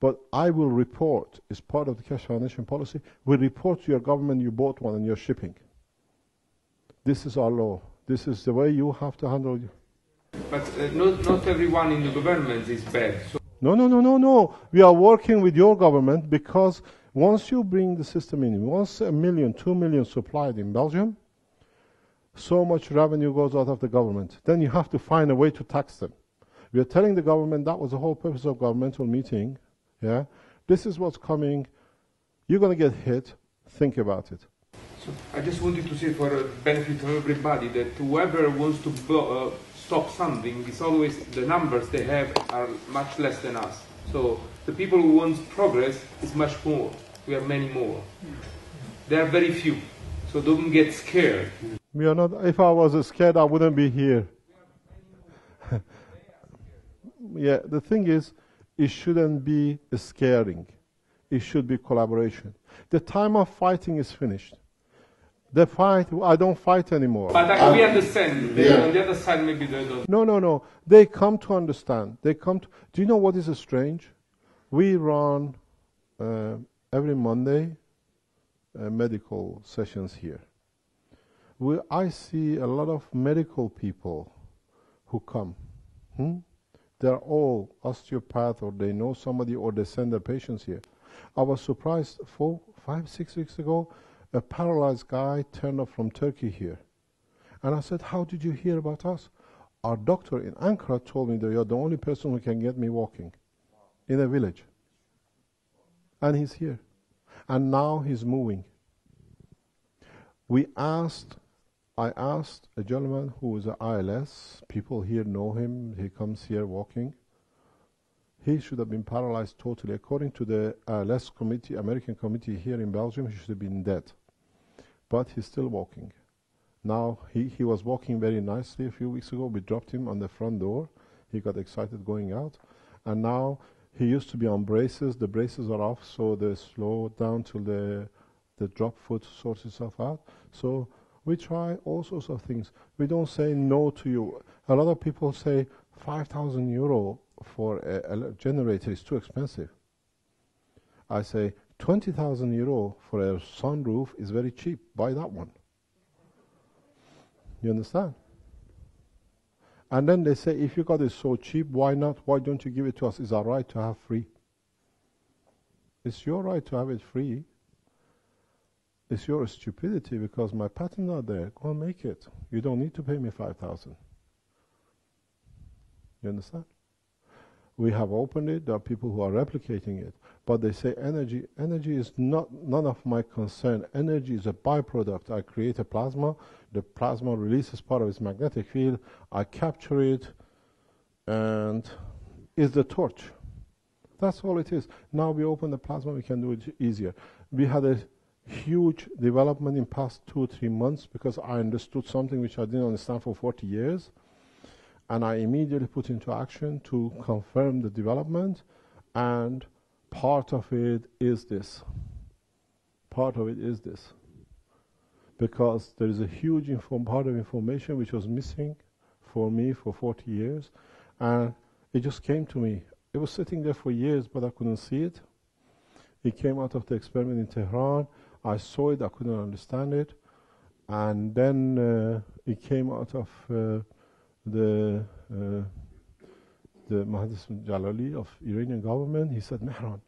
But I will report, as part of the Keshe Foundation policy, we report to your government you bought one and you're shipping. This is our law. This is the way you have to handle it. But not everyone in the government is bad. So No. We are working with your government because once you bring the system in, once 1 million, 2 million supplied in Belgium, so much revenue goes out of the government. Then you have to find a way to tax them. We are telling the government that was the whole purpose of governmental meeting. Yeah, this is what's coming. You're going to get hit. Think about it. So I just wanted to say, for the benefit of everybody, that whoever wants to stop something, it's always the numbers they have are much less than us. So the people who want progress is much more. We have many more. There are very few. So don't get scared. We are not. If I was scared, I wouldn't be here. Yeah, the thing is, it shouldn't be scaring. It should be collaboration. The time of fighting is finished. The fight, I don't fight anymore. But we understand. On the other side, maybe they don't. No. They come to understand. Do you know what is strange? We run every Monday medical sessions here. I see a lot of medical people who come. They're all osteopaths, or they know somebody, or they send their patients here. I was surprised 4, 5, 6 weeks ago, a paralyzed guy turned up from Turkey here. And I said, how did you hear about us? Our doctor in Ankara told me that you're the only person who can get me walking in a village. And he's here. And now he's moving. I asked a gentleman who is an ILS, people here know him, he comes here walking. He should have been paralyzed totally. According to the ILS committee, American committee here in Belgium, he should have been dead. But he's still walking. Now, he was walking very nicely a few weeks ago. We dropped him on the front door. He got excited going out. And now, he used to be on braces. The braces are off, so they slow down till the drop foot sorts itself out. So we try all sorts of things. We don't say no to you. A lot of people say 5,000 euro for a generator is too expensive. I say 20,000 euro for a sunroof is very cheap. Buy that one. You understand? And then they say, if you got it so cheap, why not? Why don't you give it to us? It's our right to have free. It's your right to have it free. It's your stupidity because my patent are there. Go and make it. You don't need to pay me 5,000. You understand? We have opened it. There are people who are replicating it. But they say energy is none of my concern. Energy is a byproduct. I create a plasma. The plasma releases part of its magnetic field. I capture it, and it's the torch. That's all it is. Now we open the plasma, we can do it easier. We had a huge development in past 2 or 3 months because I understood something which I didn't understand for 40 years. And I immediately put into action to confirm the development, and part of it is this. Part of it is this. Because there is a huge part of information which was missing for me for 40 years, and it just came to me. It was sitting there for years, but I couldn't see it. It came out of the experiment in Tehran. I saw it, I couldn't understand it. And then it came out of the Mahdis Jalali of Iranian government. He said, Mehran,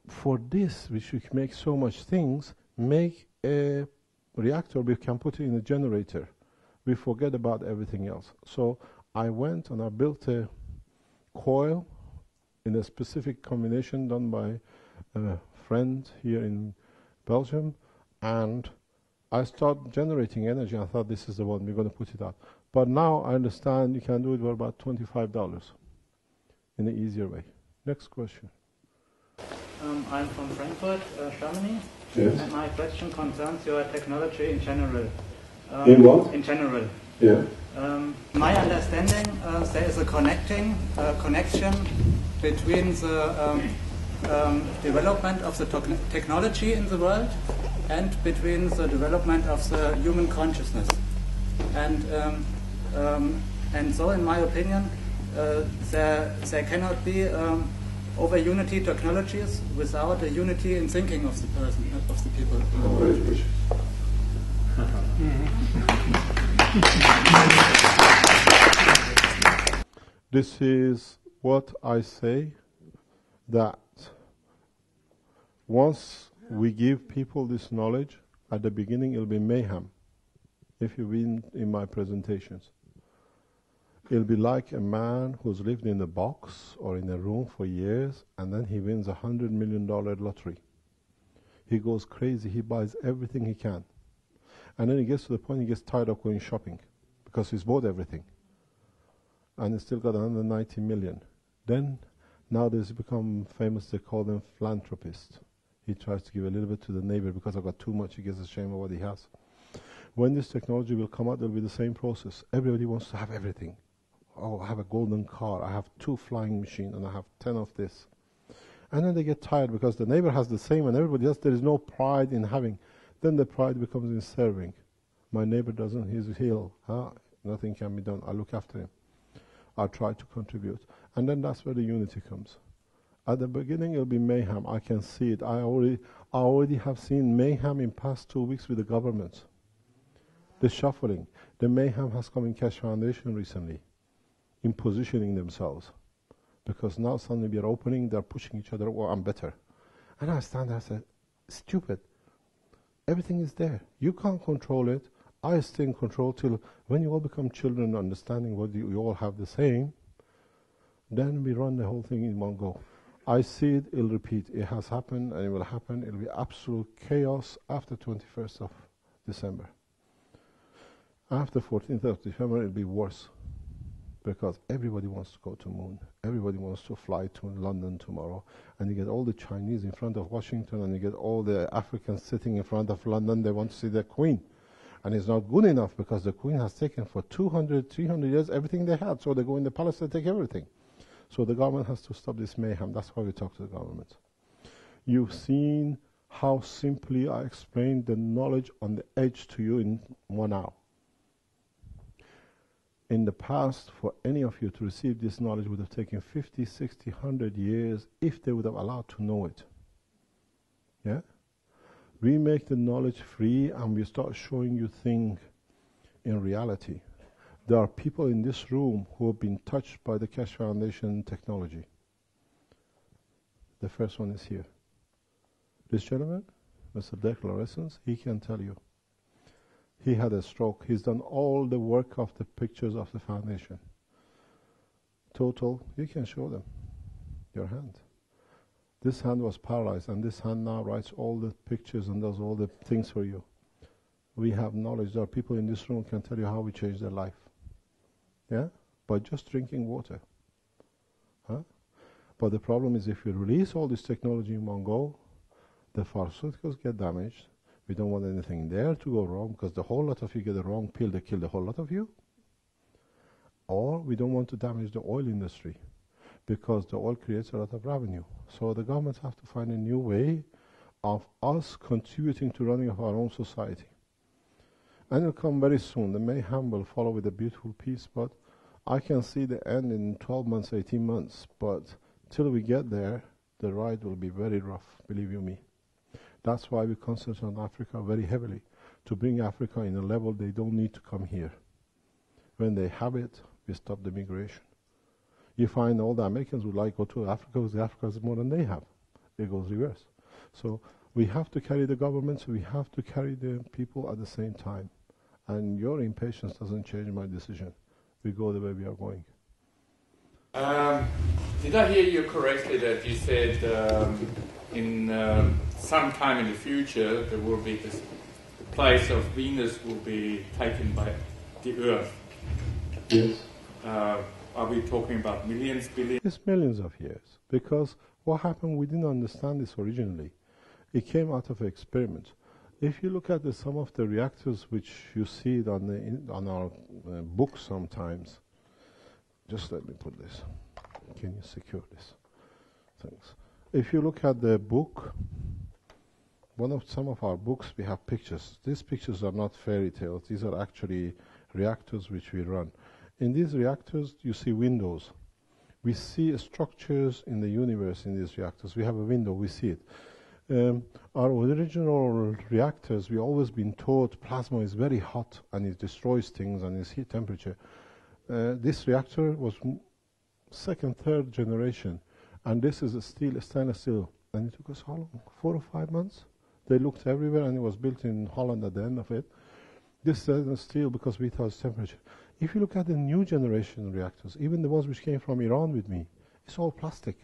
for this, we should make so much things, make a reactor, we can put it in a generator. We forget about everything else. So I went and I built a coil in a specific combination done by a friend here in Belgium, and I started generating energy. I thought this is the one, we're going to put it out. But now I understand you can do it for about $25 in an easier way. Next question. I'm from Frankfurt, Germany. Yes. And my question concerns your technology in general. In what? In general. Yeah. My understanding, there is a connection between the development of the technology in the world and between the development of the human consciousness. And so, in my opinion, there cannot be over unity technologies without a unity in thinking of the person, of the people. This is what I say, that once we give people this knowledge, at the beginning it'll be mayhem. If you've been in my presentations, it'll be like a man who's lived in a box or in a room for years, and then he wins $100 million lottery. He goes crazy, he buys everything he can. And then he gets to the point he gets tired of going shopping because he's bought everything. And he's still got another 90 million. Then, nowadays he become famous, they call them philanthropists. He tries to give a little bit to the neighbor because I've got too much, he gets ashamed of what he has. When this technology will come out, there will be the same process. Everybody wants to have everything. Oh, I have a golden car, I have 2 flying machines, and I have 10 of this. And then they get tired because the neighbor has the same and everybody else. There is no pride in having. Then the pride becomes in serving. My neighbor doesn't, he's ill. Nothing can be done. I look after him. I try to contribute. And then that's where the unity comes. At the beginning, it'll be mayhem. I can see it. I already have seen mayhem in past 2 weeks with the government. The shuffling. The mayhem has come in Keshe Foundation recently, in positioning themselves. Because now suddenly we are opening, they're pushing each other, oh, I'm better. And I stand there and say, stupid. Everything is there. You can't control it. I stay in control till when you all become children, understanding what you all have the same, then we run the whole thing in one go. I see it, it'll repeat. It has happened and it will happen. It'll be absolute chaos after 21st of December. After 14th of December, it'll be worse. Because everybody wants to go to moon. Everybody wants to fly to London tomorrow. And you get all the Chinese in front of Washington, and you get all the Africans sitting in front of London. They want to see the Queen. And it's not good enough because the Queen has taken for 200, 300 years everything they had. So they go in the palace and take everything. So the government has to stop this mayhem. That's why we talk to the government. You've seen how simply I explained the knowledge on the edge to you in 1 hour. In the past, for any of you to receive this knowledge would have taken 50, 60, 100 years if they would have allowed to know it. Yeah? We make the knowledge free and we start showing you things in reality. There are people in this room who have been touched by the Keshe Foundation technology. The first one is here. This gentleman, Mr. Declarations, he can tell you. He had a stroke. He's done all the work of the pictures of the foundation. Total, you can show them your hand. This hand was paralyzed, and this hand now writes all the pictures and does all the things for you. We have knowledge. There are people in this room who can tell you how we changed their life. Yeah? By just drinking water. Huh? But the problem is if you release all this technology in one go, the pharmaceuticals get damaged. We don't want anything there to go wrong because the whole lot of you get the wrong pill, they kill the whole lot of you. Or we don't want to damage the oil industry because the oil creates a lot of revenue. So the governments have to find a new way of us contributing to running of our own society. And it'll come very soon. The mayhem will follow with a beautiful peace, but I can see the end in 12 months, 18 months. But till we get there, the ride will be very rough, believe you me. That's why we concentrate on Africa very heavily, to bring Africa in a level they don't need to come here. When they have it, we stop the migration. You find all the Americans would like to go to Africa because Africa is more than they have. It goes reverse. So we have to carry the governments, we have to carry the people at the same time. And your impatience doesn't change my decision. We go the way we are going. Did I hear you correctly that you said in some time in the future there will be this, the place of Venus will be taken by the Earth? Yes. Are we talking about millions, billions? It's millions of years. Because what happened, we didn't understand this originally. It came out of an experiment. If you look at some of the reactors which you see it on our books sometimes, just let me put this. Can you secure this? Thanks. If you look at the book, some of our books, we have pictures. These pictures are not fairy tales. These are actually reactors which we run. In these reactors, you see windows. We see structures in the universe in these reactors. We have a window, we see it. Our original reactors, we always been taught plasma is very hot and it destroys things and it's heat temperature. This reactor was second, third generation, and this is a stainless steel. And it took us how long? 4 or 5 months? They looked everywhere, and it was built in Holland at the end of it. This stainless steel because we thought it's temperature. If you look at the new generation reactors, even the ones which came from Iran with me, it's all plastic.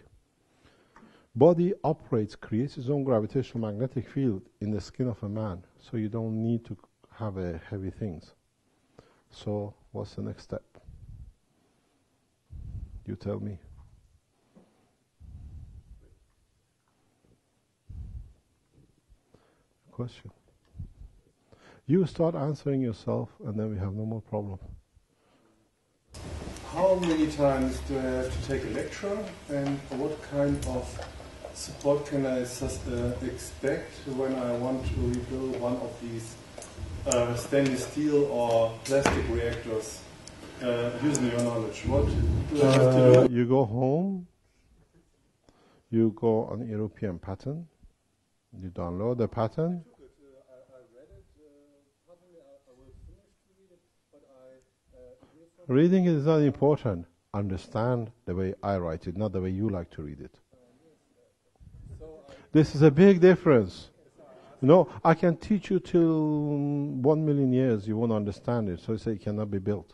Body operates, creates its own gravitational magnetic field in the skin of a man, so you don't need to have heavy things. So what's the next step? You tell me. Question. You start answering yourself, and then we have no more problem. How many times do I have to take a lecture, and what kind of support can I expect when I want to rebuild one of these stainless steel or plastic reactors using your knowledge? What do I have to do? You go home, you go on European pattern, you download the pattern. I read it, probably I will finish to read it, but Reading is not important. Understand the way I write it, not the way you like to read it. This is a big difference. No, I can teach you till 1 million years, you won't understand it. So you say it cannot be built.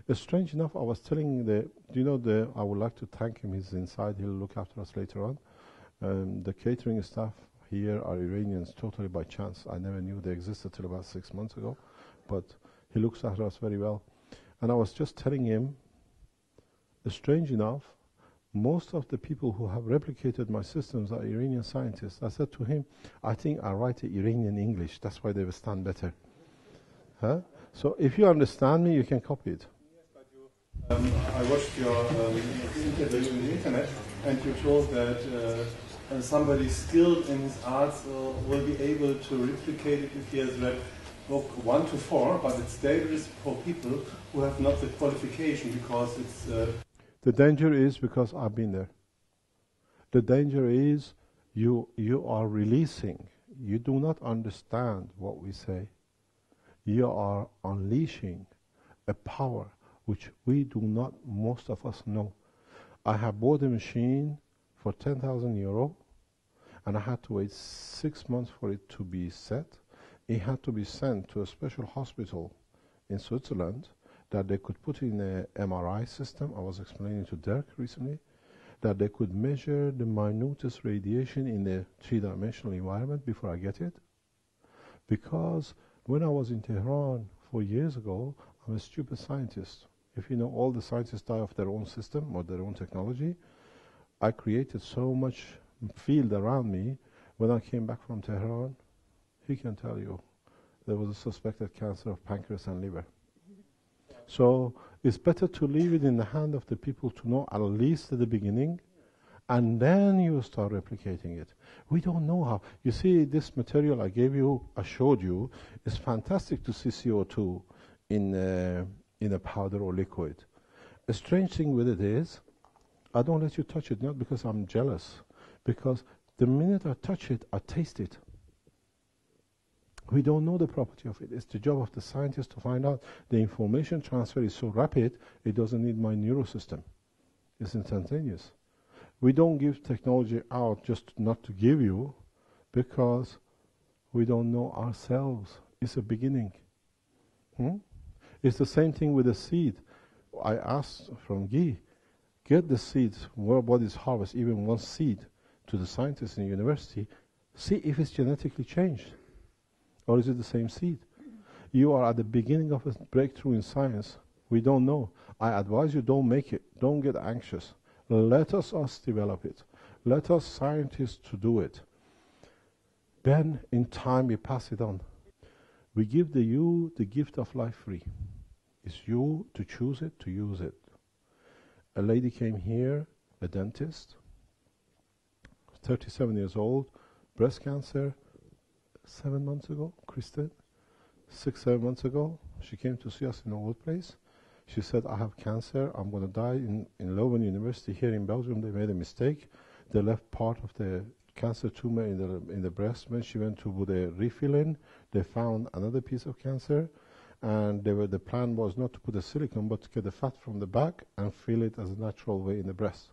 It's strange enough, I was telling I would like to thank him, he's inside, he'll look after us later on. The catering staff here are Iranians totally by chance. I never knew they existed till about 6 months ago, but he looks after us very well. And I was just telling him, strange enough, most of the people who have replicated my systems are Iranian scientists. I said to him, I think I write Iranian English, that's why they will stand better. Huh? So if you understand me, you can copy it. I watched your interview on the internet, and you told that somebody skilled in his arts will be able to replicate it if he has read book 1 to 4, but it's dangerous for people who have not the qualification because it's... The danger is because I've been there. The danger is you are releasing. You do not understand what we say. You are unleashing a power which we do not, most of us know. I have bought a machine for 10,000 euro and I had to wait 6 months for it to be set. It had to be sent to a special hospital in Switzerland that they could put in an MRI system. I was explaining to Dirk recently that they could measure the minutest radiation in a three-dimensional environment before I get it. Because when I was in Tehran 4 years ago, I'm a stupid scientist. If you know, all the scientists die of their own system or their own technology. I created so much field around me. When I came back from Tehran, he can tell you, there was a suspected cancer of pancreas and liver. So it's better to leave it in the hand of the people to know at least at the beginning, and then you start replicating it. We don't know how. You see, this material I gave you, I showed you, it's fantastic to see CO2 in a powder or liquid. A strange thing with it is, I don't let you touch it, not because I'm jealous, because the minute I touch it, I taste it. We don't know the property of it. It's the job of the scientist to find out. The information transfer is so rapid, it doesn't need my neurosystem. It's instantaneous. We don't give technology out just not to give you, because we don't know ourselves. It's a beginning. It's the same thing with the seed. I asked from Guy, get the seeds, what is harvest, even one seed, to the scientists in the university, see if it's genetically changed. Or is it the same seed? You are at the beginning of a breakthrough in science. We don't know. I advise you, don't make it. Don't get anxious. Let us develop it. Let us scientists to do it. Then in time we pass it on. We give you the gift of life free. It's you to choose it, to use it. A lady came here, a dentist, 37 years old, breast cancer, 7 months ago, Kristen, 6-7 months ago, she came to see us in our workplace. She said, I have cancer, I'm going to die. In Leuven University here in Belgium, they made a mistake. They left part of the cancer tumor in the breast. When she went to put a refill in, they found another piece of cancer, and the plan was not to put a silicone, but to get the fat from the back and fill it as a natural way in the breast.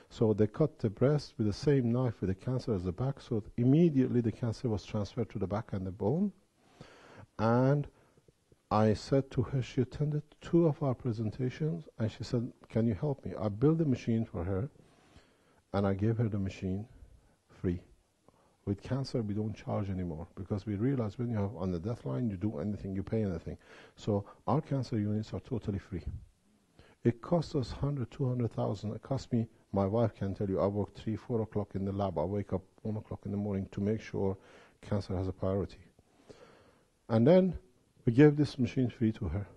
So they cut the breast with the same knife with the cancer as the back, so immediately the cancer was transferred to the back and the bone. And I said to her, she attended 2 of our presentations, and she said, can you help me? I built a machine for her, and I gave her the machine free. With cancer, we don't charge anymore, because we realize when you have on the death line, you do anything, you pay anything. So our cancer units are totally free. It costs us 100, 200,000. It costs me, my wife can tell you, I work 3, 4 o'clock in the lab. I wake up 1 o'clock in the morning to make sure cancer has a priority. And then we gave this machine free to her.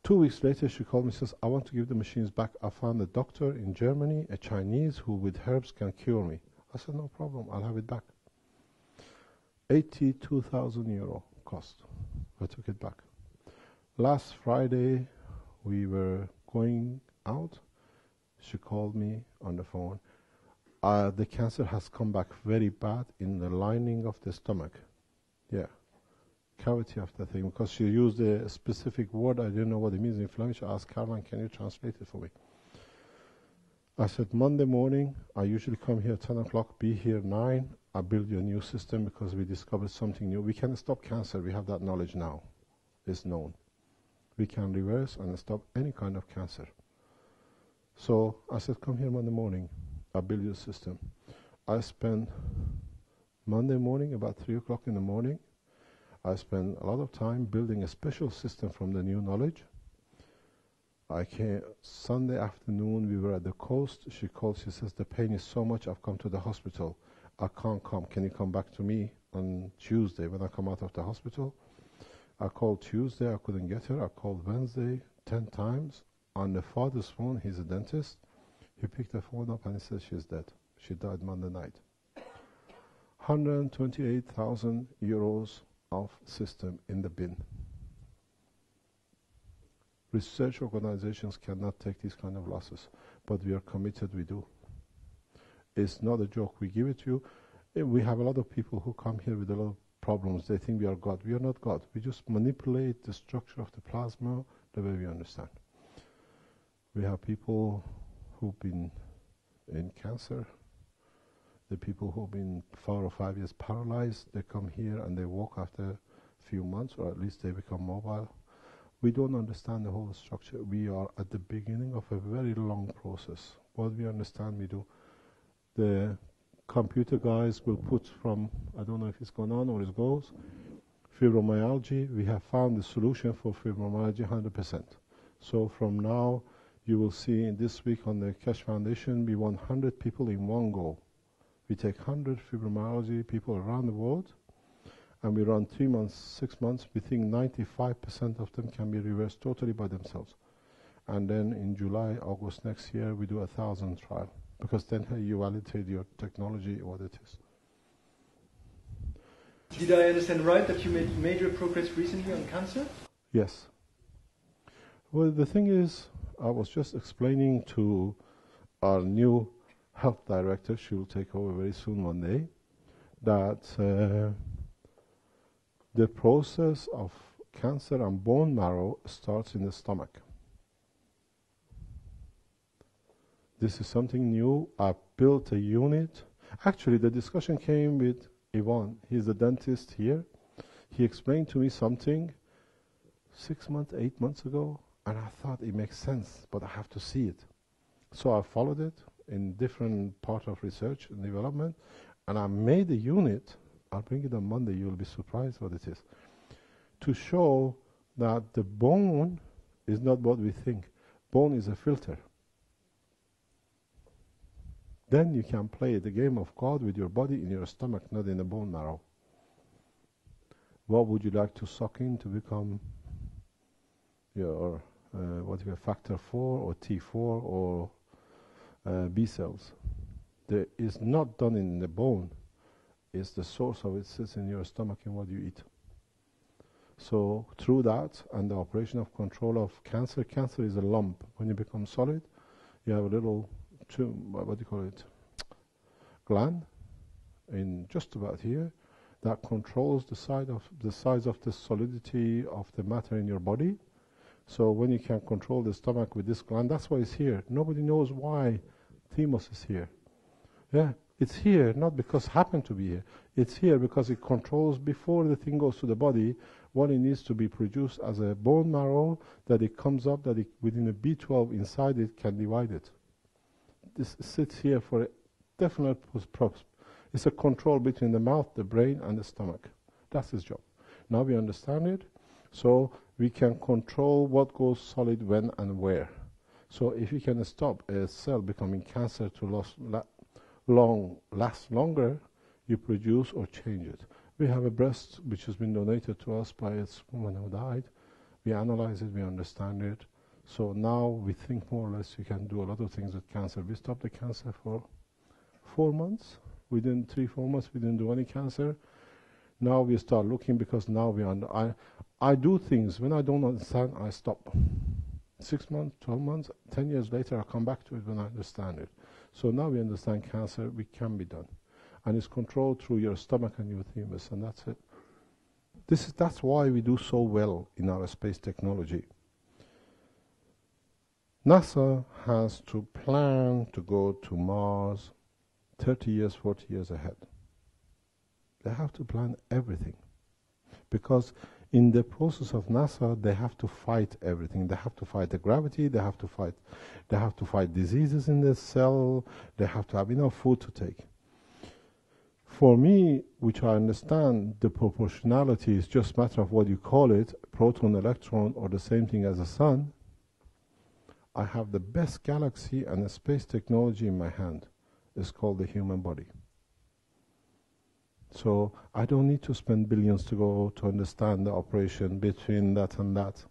2 weeks later, she called me and says, I want to give the machines back. I found a doctor in Germany, a Chinese, who with herbs can cure me. I said, no problem, I'll have it back. 82,000 euro cost. I took it back. Last Friday, we were going out. She called me on the phone. The cancer has come back very bad in the lining of the stomach. Yeah. Cavity of the thing. Because she used a specific word, I didn't know what it means in Flemish. I asked Caroline, can you translate it for me? I said, Monday morning, I usually come here at 10 o'clock, be here 9. I build you a new system because we discovered something new. We can stop cancer. We have that knowledge now. It's known. We can reverse and stop any kind of cancer. So I said, come here Monday morning. I build you a system. I spent Monday morning, about 3 o'clock in the morning, I spent a lot of time building a special system from the new knowledge. I came Sunday afternoon, we were at the coast. She called, she says, the pain is so much, I've come to the hospital. I can't come. Can you come back to me on Tuesday when I come out of the hospital? I called Tuesday, I couldn't get her. I called Wednesday 10 times. On the father's phone, he's a dentist. He picked the phone up and he said she's dead. She died Monday night. 128,000 euros of system in the bin. Research organizations cannot take these kind of losses, but we are committed, we do. It's not a joke, we give it to you. We have a lot of people who come here with a lot of problems. They think we are God. We are not God. We just manipulate the structure of the plasma the way we understand. We have people who've been in cancer, the people who've been 4 or 5 years paralyzed, they come here and they walk after a few months, or at least they become mobile. We don't understand the whole structure. We are at the beginning of a very long process. What we understand, we do. The computer guys will put from, I don't know if it's gone on or it goes, fibromyalgia. We have found the solution for fibromyalgia 100%. So from now, you will see in this week on the Keshe Foundation, we want 100 people in one go. We take 100 fibromyalgia people around the world, and we run 3 months, 6 months. We think 95% of them can be reversed totally by themselves. And then in July, August next year, we do 1,000 trial, because then you validate your technology, what it is. Did I understand right that you made major progress recently on cancer? Yes. Well, the thing is, I was just explaining to our new health director, she will take over very soon one day, that the process of cancer and bone marrow starts in the stomach. This is something new. I built a unit. Actually, the discussion came with Ivan. He's a dentist here. He explained to me something 6 months, 8 months ago, and I thought it makes sense, but I have to see it. So I followed it in different part of research and development, and I made a unit. I'll bring it on Monday. You'll be surprised what it is. To show that the bone is not what we think. Bone is a filter. Then you can play the game of God with your body in your stomach, not in the bone marrow. What would you like to suck in to become your factor 4 or T4 or B cells? It is not done in the bone. It's the source of it sits in your stomach in what you eat. So through that and the operation of control of cancer, cancer is a lump. When you become solid, you have a little, gland in just about here that controls the size of the solidity of the matter in your body. So when you can control the stomach with this gland, that's why it's here. Nobody knows why thymus is here. Yeah, it's here not because it happened to be here. It's here because it controls, before the thing goes to the body, what it needs to be produced as a bone marrow, that it comes up, that it, within a B12 inside it can divide it. This sits here for a definite purpose. It's a control between the mouth, the brain, and the stomach. That's its job. Now we understand it, so we can control what goes solid when and where. So if you can stop a cell becoming cancer to last longer, you produce or change it. We have a breast which has been donated to us by a woman who died. We analyze it, we understand it. So now we think more or less you can do a lot of things with cancer. We stopped the cancer for 4 months. Within 3-4 months, we didn't do any cancer. Now we start looking, because now I do things. When I don't understand, I stop. 6 months, 12 months, 10 years later, I come back to it when I understand it. So now we understand cancer, we can be done. And it's controlled through your stomach and your thymus, and that's it. That's why we do so well in our space technology. NASA has to plan to go to Mars 30 years, 40 years ahead. They have to plan everything. Because in the process of NASA, they have to fight everything. They have to fight the gravity, they have to fight diseases in the cell, they have to have enough food to take. For me, which I understand the proportionality is just a matter of what you call it, proton, electron, or the same thing as the sun, I have the best galaxy and the space technology in my hand. It's called the human body. So I don't need to spend billions to go to understand the operation between that and that.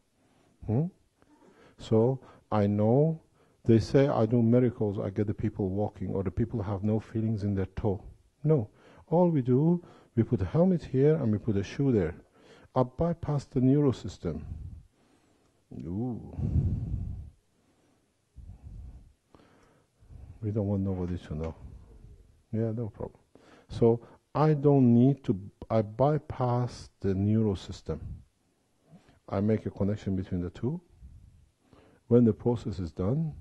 So I know, they say I do miracles, I get the people walking, or the people have no feelings in their toe. No. All we do, we put a helmet here and we put a shoe there. I bypass the neurosystem. Ooh. We don't want nobody to know. Yeah, no problem. So I don't need to, I bypass the neurosystem. I make a connection between the two. When the process is done,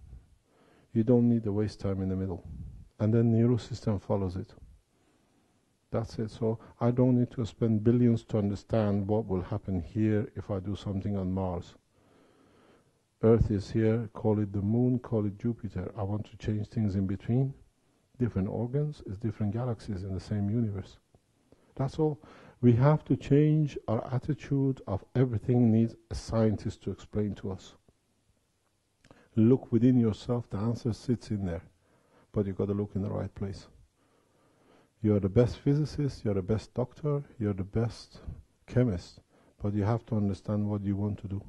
you don't need to waste time in the middle. And then the neurosystem follows it. That's it. So I don't need to spend billions to understand what will happen here if I do something on Mars. Earth is here, call it the moon, call it Jupiter. I want to change things in between. Different organs is different galaxies in the same universe. That's all. We have to change our attitude of everything needs a scientist to explain to us. Look within yourself, the answer sits in there. But you've got to look in the right place. You're the best physicist, you're the best doctor, you're the best chemist. But you have to understand what you want to do.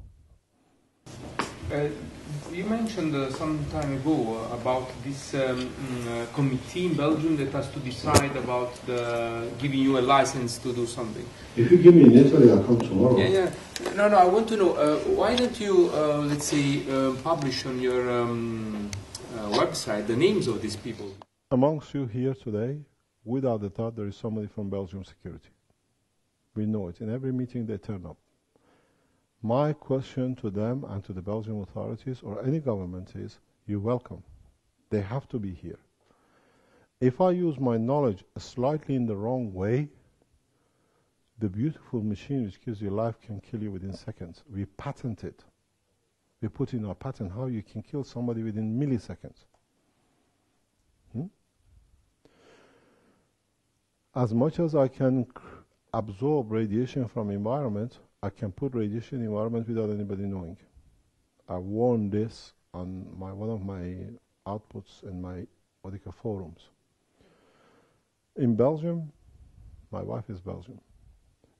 You mentioned some time ago about this committee in Belgium that has to decide about giving you a license to do something. If you give me in Italy, I'll come tomorrow. Yeah. No, I want to know, why don't you, let's say, publish on your website the names of these people? Amongst you here today, without a doubt, there is somebody from Belgium security. We know it. In every meeting, they turn up. My question to them and to the Belgian authorities or any government is, you're welcome. They have to be here. If I use my knowledge slightly in the wrong way, the beautiful machine which gives you life can kill you within seconds. We patent it. We put in our patent how you can kill somebody within milliseconds. As much as I can absorb radiation from environment, I can put radiation in environment without anybody knowing. I warned this on one of my outputs in my forums. In Belgium, my wife is Belgian.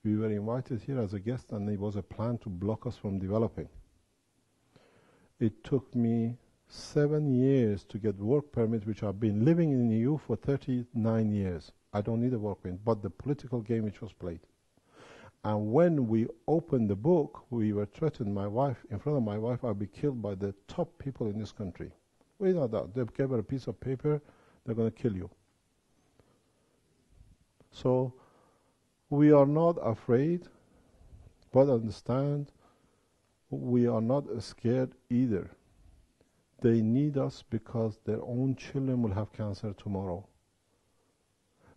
We were invited here as a guest and there was a plan to block us from developing. It took me 7 years to get work permit, which I've been living in the EU for 39 years. I don't need a work permit, but the political game which was played. And when we opened the book, we were threatened, my wife, in front of my wife, I'll be killed by the top people in this country. Without doubt, they gave her a piece of paper, they're going to kill you. So, we are not afraid, but understand, we are not scared either. They need us because their own children will have cancer tomorrow.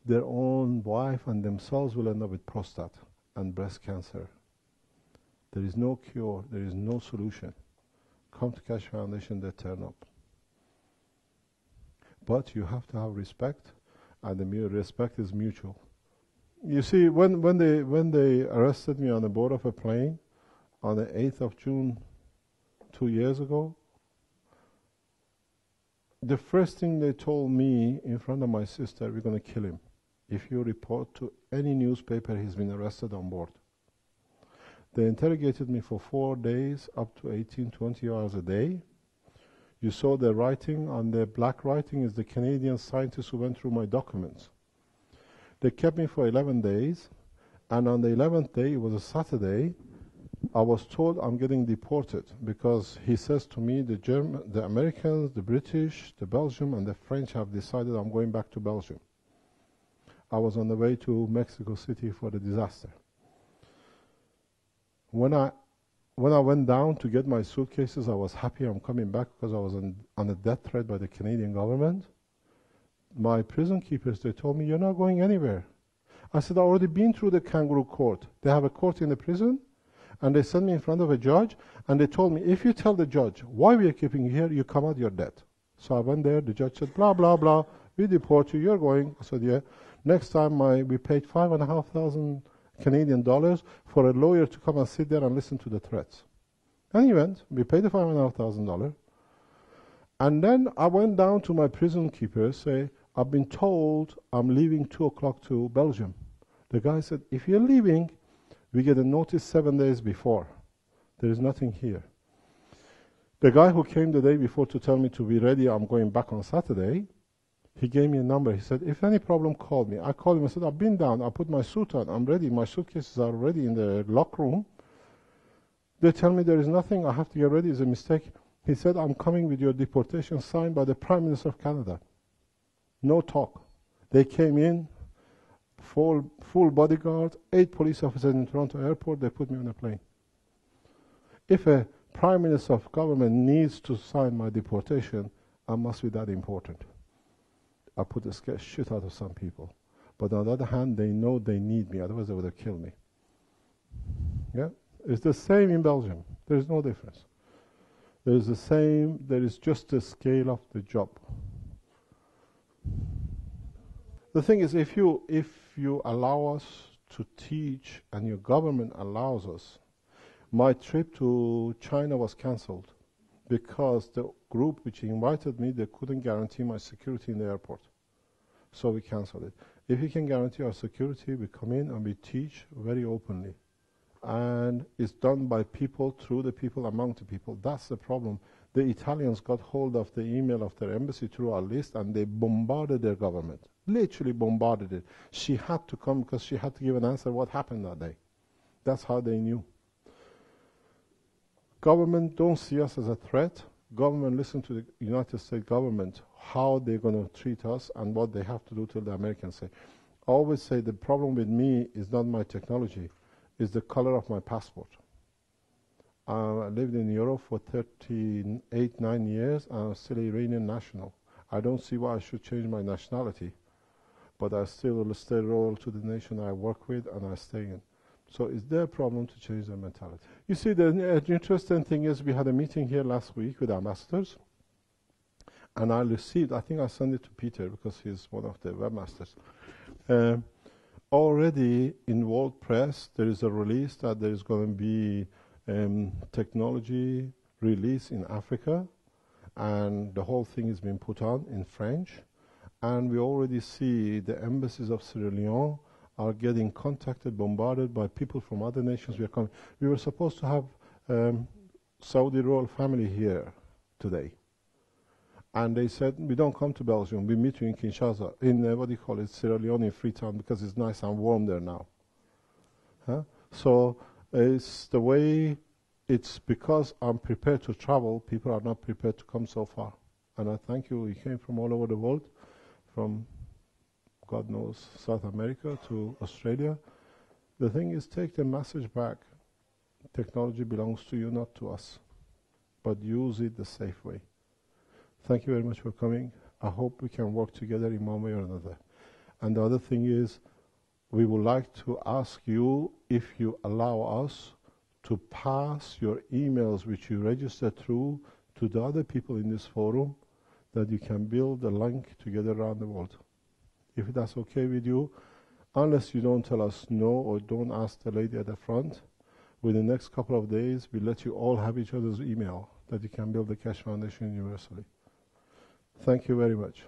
Their own wife and themselves will end up with prostate and breast cancer. There is no cure, there is no solution. Come to Keshe Foundation, they turn up. But you have to have respect, and the respect is mutual. You see, when they arrested me on the board of a plane on the 8th of June 2 years ago, the first thing they told me in front of my sister, we're going to kill him. If you report to any newspaper, he's been arrested on board. They interrogated me for 4 days, up to 18, 20 hours a day. You saw the writing, on the black writing is the Canadian scientist who went through my documents. They kept me for 11 days, and on the 11th day, it was a Saturday, I was told I'm getting deported because he says to me, the Americans, the British, the Belgium, and the French have decided I'm going back to Belgium. I was on the way to Mexico City for the disaster. When I when I went down to get my suitcases, I was happy I'm coming back because I was on a death threat by the Canadian government. My prison keepers, they told me, you're not going anywhere. I said, I've already been through the kangaroo court. They have a court in the prison, and they sent me in front of a judge, and they told me, if you tell the judge why we are keeping you here, you come out, you're dead. So I went there, the judge said, blah, blah, blah, we deport you, you're going. I said, yeah. Next time we paid $5,500 Canadian dollars for a lawyer to come and sit there and listen to the threats. And he went, we paid the $5,500. And then I went down to my prison keeper, say, I've been told I'm leaving 2 o'clock to Belgium. The guy said, if you're leaving, we get a notice 7 days before. There is nothing here. The guy who came the day before to tell me to be ready, I'm going back on Saturday, he gave me a number. He said, if any problem, call me. I called him and said, I've been down, I put my suit on, I'm ready, my suitcases are ready in the lock room. They tell me there is nothing, I have to get ready, it's a mistake. He said, I'm coming with your deportation signed by the Prime Minister of Canada. No talk. They came in, full bodyguard, 8 police officers in Toronto airport, they put me on a plane. If a Prime Minister of government needs to sign my deportation, I must be that important. I put the scare shit out of some people. But on the other hand, they know they need me, otherwise they would have killed me. Yeah? It's the same in Belgium. There's no difference. There's the same, there is just the scale of the job. The thing is, if you allow us to teach and your government allows us, my trip to China was cancelled because the group which invited me, they couldn't guarantee my security in the airport. So we cancelled it. If you can guarantee our security, we come in and we teach very openly. And it's done by people, through the people, among the people. That's the problem. The Italians got hold of the email of their embassy through our list and they bombarded their government. Literally bombarded it. She had to come because she had to give an answer what happened that day. That's how they knew. Government don't see us as a threat. Government listen to the United States government, how they're going to treat us and what they have to do till the Americans say. I always say the problem with me is not my technology, it's the color of my passport. I lived in Europe for 9 years and I'm still Iranian national. I don't see why I should change my nationality, but I still will stay loyal to the nation I work with and I stay in. So it's their problem to change their mentality. You see, the interesting thing is we had a meeting here last week with ambassadors, and I received, I think I sent it to Peter because he's one of the webmasters. Already in World Press, there is a release that there is going to be technology release in Africa, and the whole thing is being put on in French. And we already see the embassies of Sierra Leone are getting contacted, bombarded by people from other nations. We were supposed to have Saudi royal family here today. And they said, we don't come to Belgium, we meet you in Kinshasa, in Sierra Leone, in Freetown, because it's nice and warm there now. Huh? So it's the way, it's because I'm prepared to travel, people are not prepared to come so far. And I thank you, you came from all over the world, from God knows, South America to Australia. The thing is, take the message back. Technology belongs to you, not to us. But use it the safe way. Thank you very much for coming. I hope we can work together in one way or another. And the other thing is, we would like to ask you if you allow us to pass your emails which you register through to the other people in this forum, that you can build a link together around the world. If that's okay with you, unless you don't tell us no or don't ask the lady at the front, within the next couple of days, we'll let you all have each other's email that you can build the Keshe Foundation universally. Thank you very much.